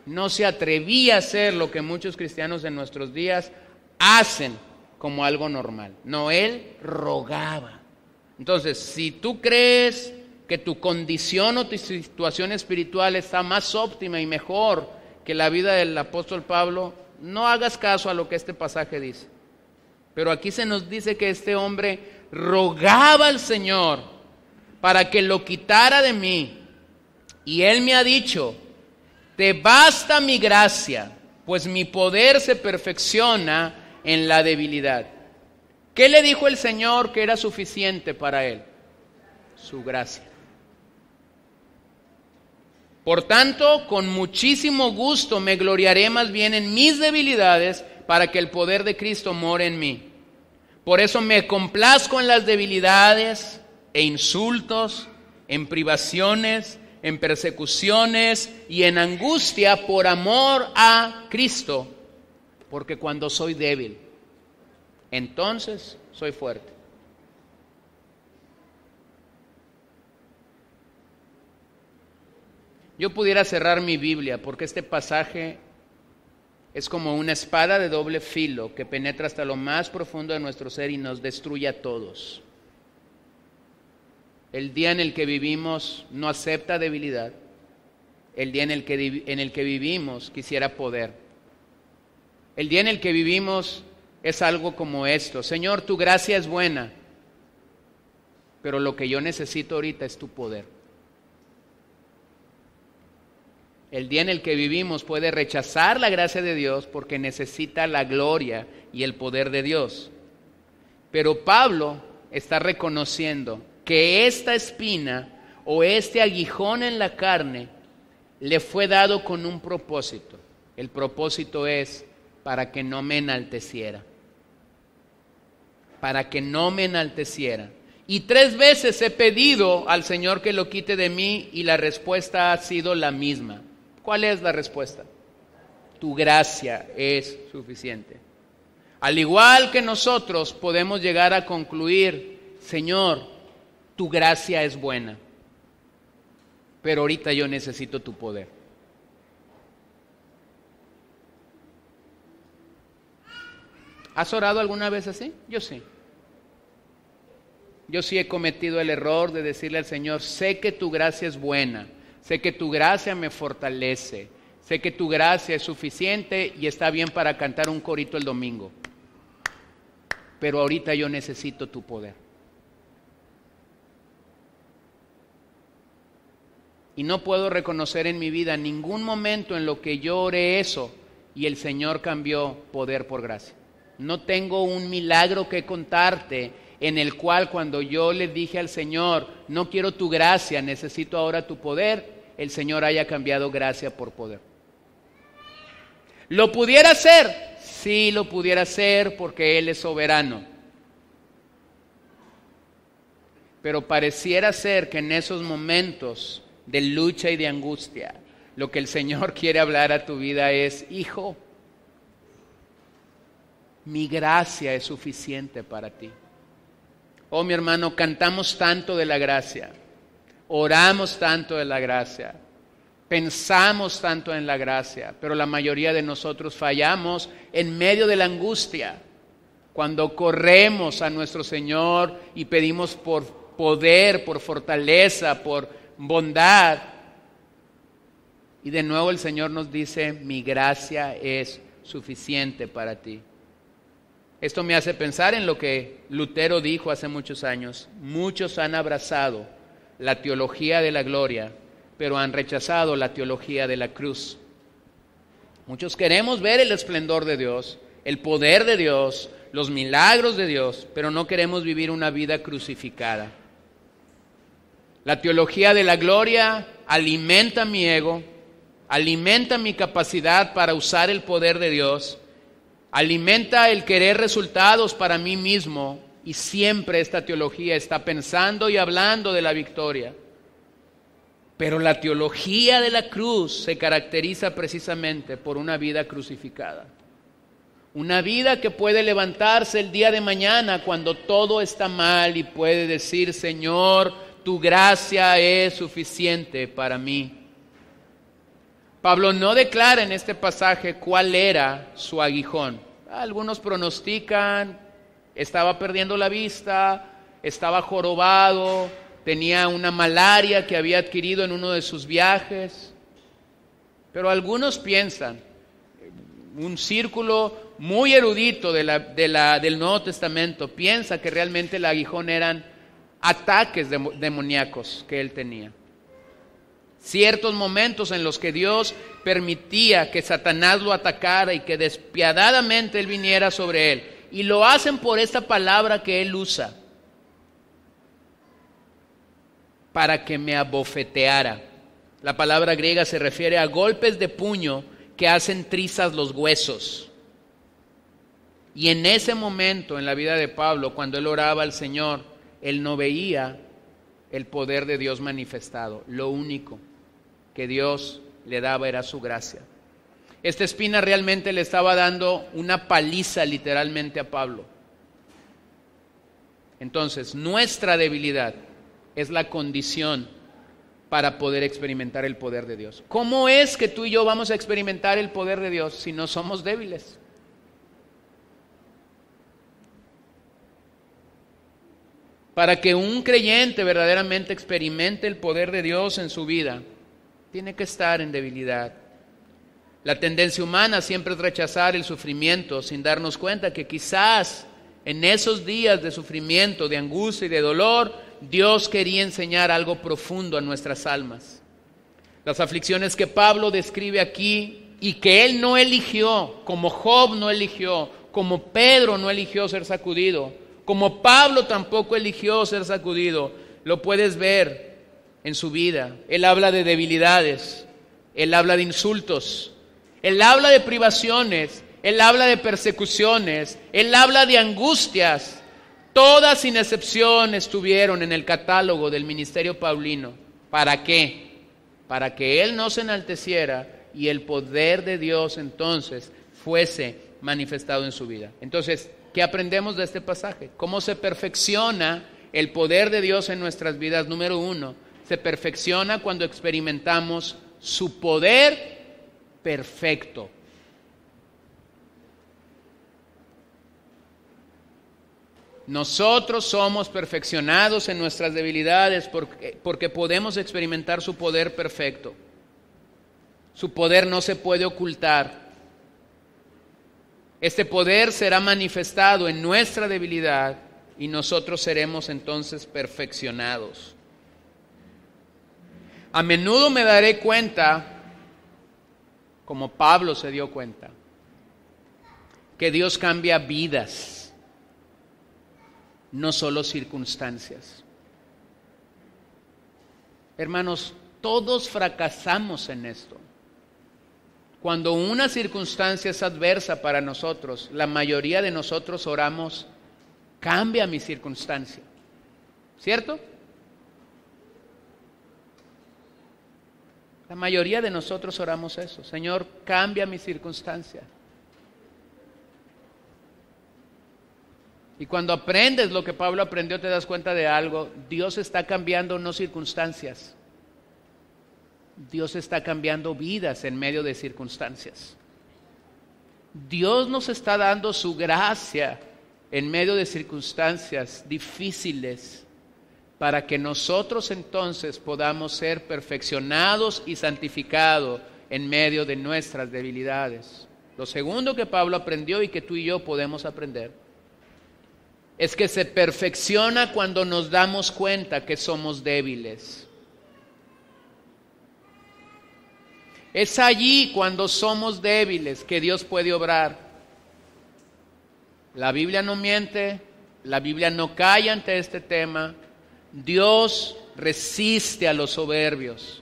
no se atrevía a hacer lo que muchos cristianos en nuestros días hacen como algo normal. No, él rogaba. Entonces, si tú crees que tu condición o tu situación espiritual está más óptima y mejor que la vida del apóstol Pablo, no hagas caso a lo que este pasaje dice. Pero aquí se nos dice que este hombre rogaba al Señor para que lo quitara de mí. Y él me ha dicho, te basta mi gracia, pues mi poder se perfecciona en la debilidad. ¿Qué le dijo el Señor que era suficiente para él? Su gracia. Por tanto, con muchísimo gusto me gloriaré más bien en mis debilidades para que el poder de Cristo more en mí. Por eso me complazco en las debilidades e insultos, en privaciones, en persecuciones y en angustia por amor a Cristo, porque cuando soy débil, entonces soy fuerte. Yo pudiera cerrar mi Biblia porque este pasaje es como una espada de doble filo que penetra hasta lo más profundo de nuestro ser y nos destruye a todos. El día en el que vivimos no acepta debilidad. El día en el que vivimos quisiera poder. El día en el que vivimos es algo como esto. Señor, tu gracia es buena, pero lo que yo necesito ahorita es tu poder. El día en el que vivimos puede rechazar la gracia de Dios porque necesita la gloria y el poder de Dios. Pero Pablo está reconociendo que esta espina o este aguijón en la carne le fue dado con un propósito. El propósito es para que no me enalteciera. Para que no me enalteciera. Y 3 veces he pedido al Señor que lo quite de mí y la respuesta ha sido la misma. ¿Cuál es la respuesta? Tu gracia es suficiente. Al igual que nosotros podemos llegar a concluir, Señor, tu gracia es buena, pero ahorita yo necesito tu poder. ¿Has orado alguna vez así? Yo sí. Yo sí he cometido el error de decirle al Señor, sé que tu gracia es buena, sé que tu gracia me fortalece, sé que tu gracia es suficiente y está bien para cantar un corito el domingo, pero ahorita yo necesito tu poder. Y no puedo reconocer en mi vida ningún momento en lo que yo oré eso y el Señor cambió poder por gracia. No tengo un milagro que contarte en el cual cuando yo le dije al Señor, no quiero tu gracia, necesito ahora tu poder, el Señor haya cambiado gracia por poder. ¿Lo pudiera hacer? Sí, lo pudiera hacer porque Él es soberano. Pero pareciera ser que en esos momentos de lucha y de angustia, lo que el Señor quiere hablar a tu vida es, hijo, mi gracia es suficiente para ti. Oh, mi hermano, cantamos tanto de la gracia, oramos tanto de la gracia, pensamos tanto en la gracia, pero la mayoría de nosotros fallamos en medio de la angustia, cuando corremos a nuestro Señor y pedimos por poder, por fortaleza, por bondad. Y de nuevo el Señor nos dice, mi gracia es suficiente para ti. Esto me hace pensar en lo que Lutero dijo hace muchos años. Muchos han abrazado la teología de la gloria, pero han rechazado la teología de la cruz. Muchos queremos ver el esplendor de Dios, el poder de Dios, los milagros de Dios, pero no queremos vivir una vida crucificada. La teología de la gloria alimenta mi ego, alimenta mi capacidad para usar el poder de Dios, alimenta el querer resultados para mí mismo, y siempre esta teología está pensando y hablando de la victoria. Pero la teología de la cruz se caracteriza precisamente por una vida crucificada. Una vida que puede levantarse el día de mañana cuando todo está mal y puede decir: Señor, tu gracia es suficiente para mí. Pablo no declara en este pasaje cuál era su aguijón. Algunos pronostican: estaba perdiendo la vista, estaba jorobado, tenía una malaria que había adquirido en uno de sus viajes. Pero algunos piensan, un círculo muy erudito del Nuevo Testamento piensa que realmente el aguijón eran ataques demoníacos que él tenía. Ciertos momentos en los que Dios permitía que Satanás lo atacara y que despiadadamente él viniera sobre él. Y lo hacen por esta palabra que él usa: para que me abofeteara. La palabra griega se refiere a golpes de puño que hacen trizas los huesos. Y en ese momento en la vida de Pablo, cuando él oraba al Señor, él no veía el poder de Dios manifestado. Lo único que Dios le daba era su gracia. Esta espina realmente le estaba dando una paliza literalmente a Pablo. Entonces, nuestra debilidad es la condición para poder experimentar el poder de Dios. ¿Cómo es que tú y yo vamos a experimentar el poder de Dios si no somos débiles? Para que un creyente verdaderamente experimente el poder de Dios en su vida, tiene que estar en debilidad. La tendencia humana siempre es rechazar el sufrimiento sin darnos cuenta que quizás en esos días de sufrimiento, de angustia y de dolor, Dios quería enseñar algo profundo a nuestras almas. Las aflicciones que Pablo describe aquí y que él no eligió, como Job no eligió, como Pedro no eligió ser sacudido, como Pablo tampoco eligió ser sacudido, lo puedes ver en su vida. Él habla de debilidades, él habla de insultos, él habla de privaciones, él habla de persecuciones, él habla de angustias. Todas sin excepción estuvieron en el catálogo del ministerio paulino. ¿Para qué? Para que él no se enalteciera y el poder de Dios entonces fuese manifestado en su vida. Entonces, ¿qué aprendemos de este pasaje? ¿Cómo se perfecciona el poder de Dios en nuestras vidas? Número uno, se perfecciona cuando experimentamos su poder perfecto. Nosotros somos perfeccionados en nuestras debilidades porque podemos experimentar su poder perfecto. Su poder no se puede ocultar. Este poder será manifestado en nuestra debilidad y nosotros seremos entonces perfeccionados. A menudo me daré cuenta, como Pablo se dio cuenta, que Dios cambia vidas, no solo circunstancias. Hermanos, todos fracasamos en esto. Cuando una circunstancia es adversa para nosotros, la mayoría de nosotros oramos: cambia mi circunstancia. ¿Cierto? La mayoría de nosotros oramos eso: Señor, cambia mi circunstancia. Y cuando aprendes lo que Pablo aprendió, te das cuenta de algo: Dios está cambiando no circunstancias, Dios está cambiando vidas en medio de circunstancias. Dios nos está dando su gracia en medio de circunstancias difíciles para que nosotros entonces podamos ser perfeccionados y santificados en medio de nuestras debilidades. Lo segundo que Pablo aprendió y que tú y yo podemos aprender es que se perfecciona cuando nos damos cuenta que somos débiles. Es allí cuando somos débiles que Dios puede obrar. La Biblia no miente, la Biblia no calla ante este tema. Dios resiste a los soberbios,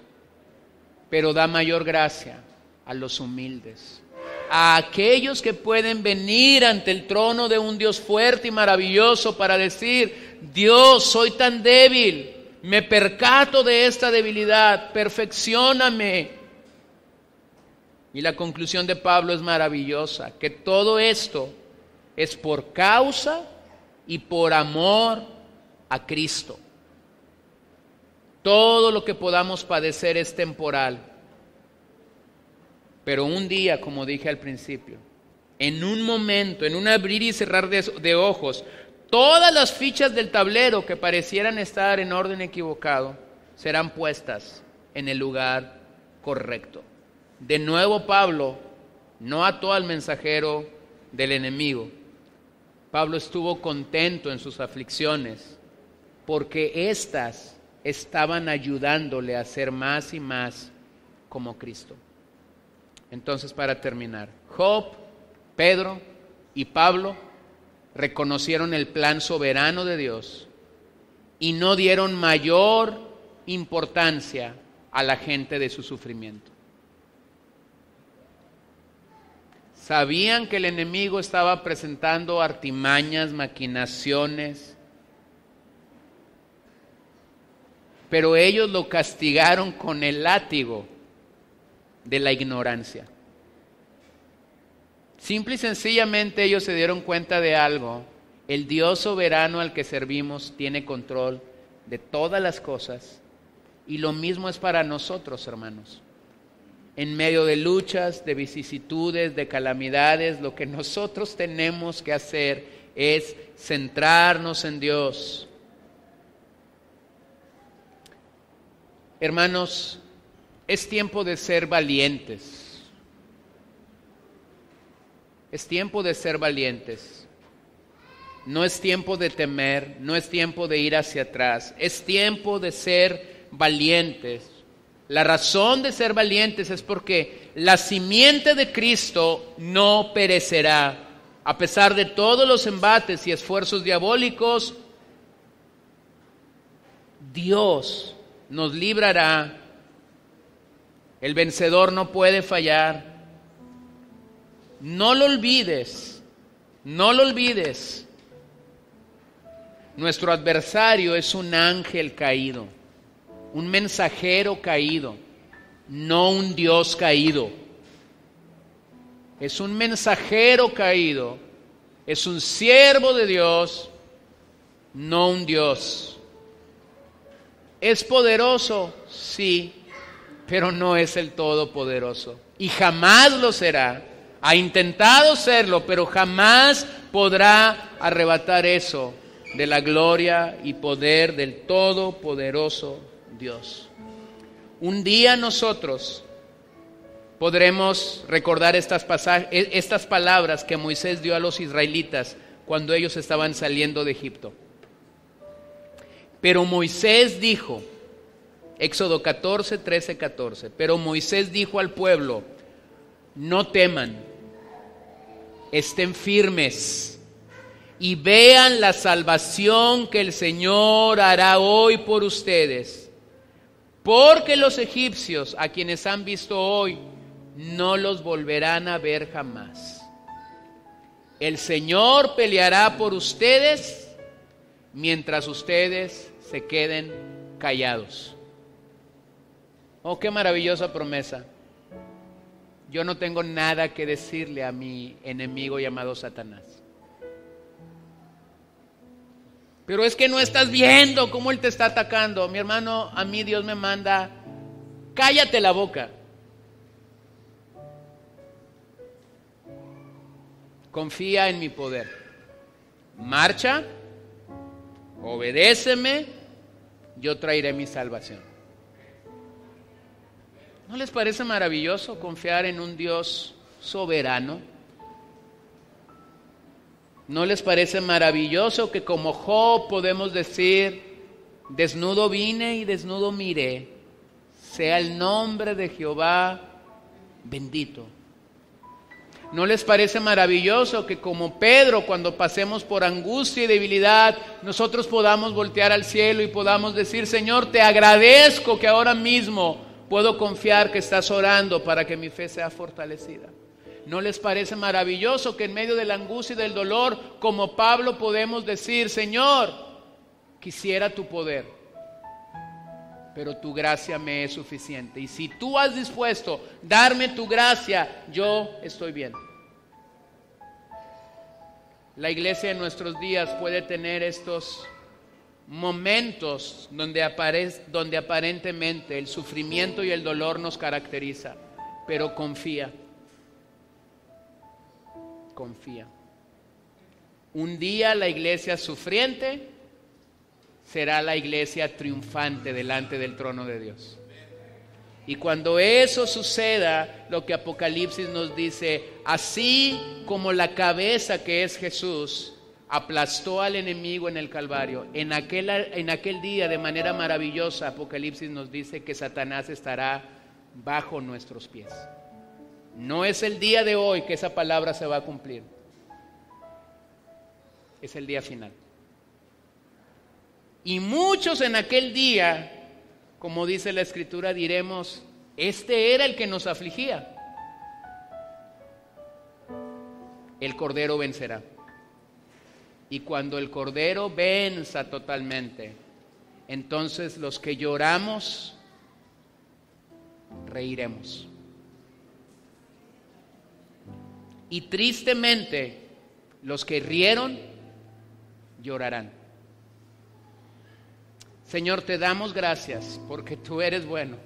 pero da mayor gracia a los humildes. A aquellos que pueden venir ante el trono de un Dios fuerte y maravilloso para decir: Dios, soy tan débil, me percato de esta debilidad, perfeccióname. Y la conclusión de Pablo es maravillosa, que todo esto es por causa y por amor a Cristo. Todo lo que podamos padecer es temporal, pero un día, como dije al principio, en un momento, en un abrir y cerrar de ojos, todas las fichas del tablero que parecieran estar en orden equivocado serán puestas en el lugar correcto. De nuevo, Pablo no ató al mensajero del enemigo. Pablo estuvo contento en sus aflicciones porque éstas estaban ayudándole a ser más y más como Cristo. Entonces, para terminar, Job, Pedro y Pablo reconocieron el plan soberano de Dios y no dieron mayor importancia a la gente de su sufrimiento. Sabían que el enemigo estaba presentando artimañas, maquinaciones, pero ellos lo castigaron con el látigo de la ignorancia. Simple y sencillamente ellos se dieron cuenta de algo: el Dios soberano al que servimos tiene control de todas las cosas, y lo mismo es para nosotros, hermanos. En medio de luchas, de vicisitudes, de calamidades, lo que nosotros tenemos que hacer es centrarnos en Dios. Hermanos, es tiempo de ser valientes. Es tiempo de ser valientes. No es tiempo de temer, no es tiempo de ir hacia atrás. Es tiempo de ser valientes. La razón de ser valientes es porque la simiente de Cristo no perecerá. A pesar de todos los embates y esfuerzos diabólicos, Dios nos librará. El vencedor no puede fallar. No lo olvides, no lo olvides. Nuestro adversario es un ángel caído, un mensajero caído, no un Dios caído. Es un mensajero caído, es un siervo de Dios, no un Dios. ¿Es poderoso? Sí, pero no es el todopoderoso y jamás lo será. Ha intentado serlo, pero jamás podrá arrebatar eso de la gloria y poder del todopoderoso Dios. Un día nosotros podremos recordar estas palabras que Moisés dio a los israelitas cuando ellos estaban saliendo de Egipto. Pero Moisés dijo, Éxodo 14, 13, 14, pero Moisés dijo al pueblo: no teman, estén firmes y vean la salvación que el Señor hará hoy por ustedes, porque los egipcios, a quienes han visto hoy, no los volverán a ver jamás. El Señor peleará por ustedes mientras ustedes se queden callados. Oh, qué maravillosa promesa. Yo no tengo nada que decirle a mi enemigo llamado Satanás. Pero es que no estás viendo cómo él te está atacando. Mi hermano, a mí Dios me manda: cállate la boca. Confía en mi poder. Marcha, obedéceme, yo traeré mi salvación. ¿No les parece maravilloso confiar en un Dios soberano? ¿No les parece maravilloso que como Job podemos decir, desnudo vine y desnudo miré, sea el nombre de Jehová bendito? ¿No les parece maravilloso que como Pedro, cuando pasemos por angustia y debilidad, nosotros podamos voltear al cielo y podamos decir, Señor, te agradezco que ahora mismo puedo confiar que estás orando para que mi fe sea fortalecida? ¿No les parece maravilloso que en medio de la angustia y del dolor, como Pablo, podemos decir, Señor, quisiera tu poder, pero tu gracia me es suficiente? Y si tú has dispuesto darme tu gracia, yo estoy bien. La iglesia en nuestros días puede tener estos momentos donde aparentemente el sufrimiento y el dolor nos caracteriza, pero confía. Un día la iglesia sufriente será la iglesia triunfante delante del trono de Dios. Y cuando eso suceda, lo que Apocalipsis nos dice, así como la cabeza que es Jesús aplastó al enemigo en el Calvario, en aquel día de manera maravillosa, Apocalipsis nos dice que Satanás estará bajo nuestros pies. No es el día de hoy que esa palabra se va a cumplir. Es el día final. Y muchos en aquel día, como dice la Escritura, diremos, este era el que nos afligía. El Cordero vencerá. Y cuando el Cordero venza totalmente, entonces los que lloramos, reiremos. Y tristemente, los que rieron, llorarán. Señor, te damos gracias porque tú eres bueno.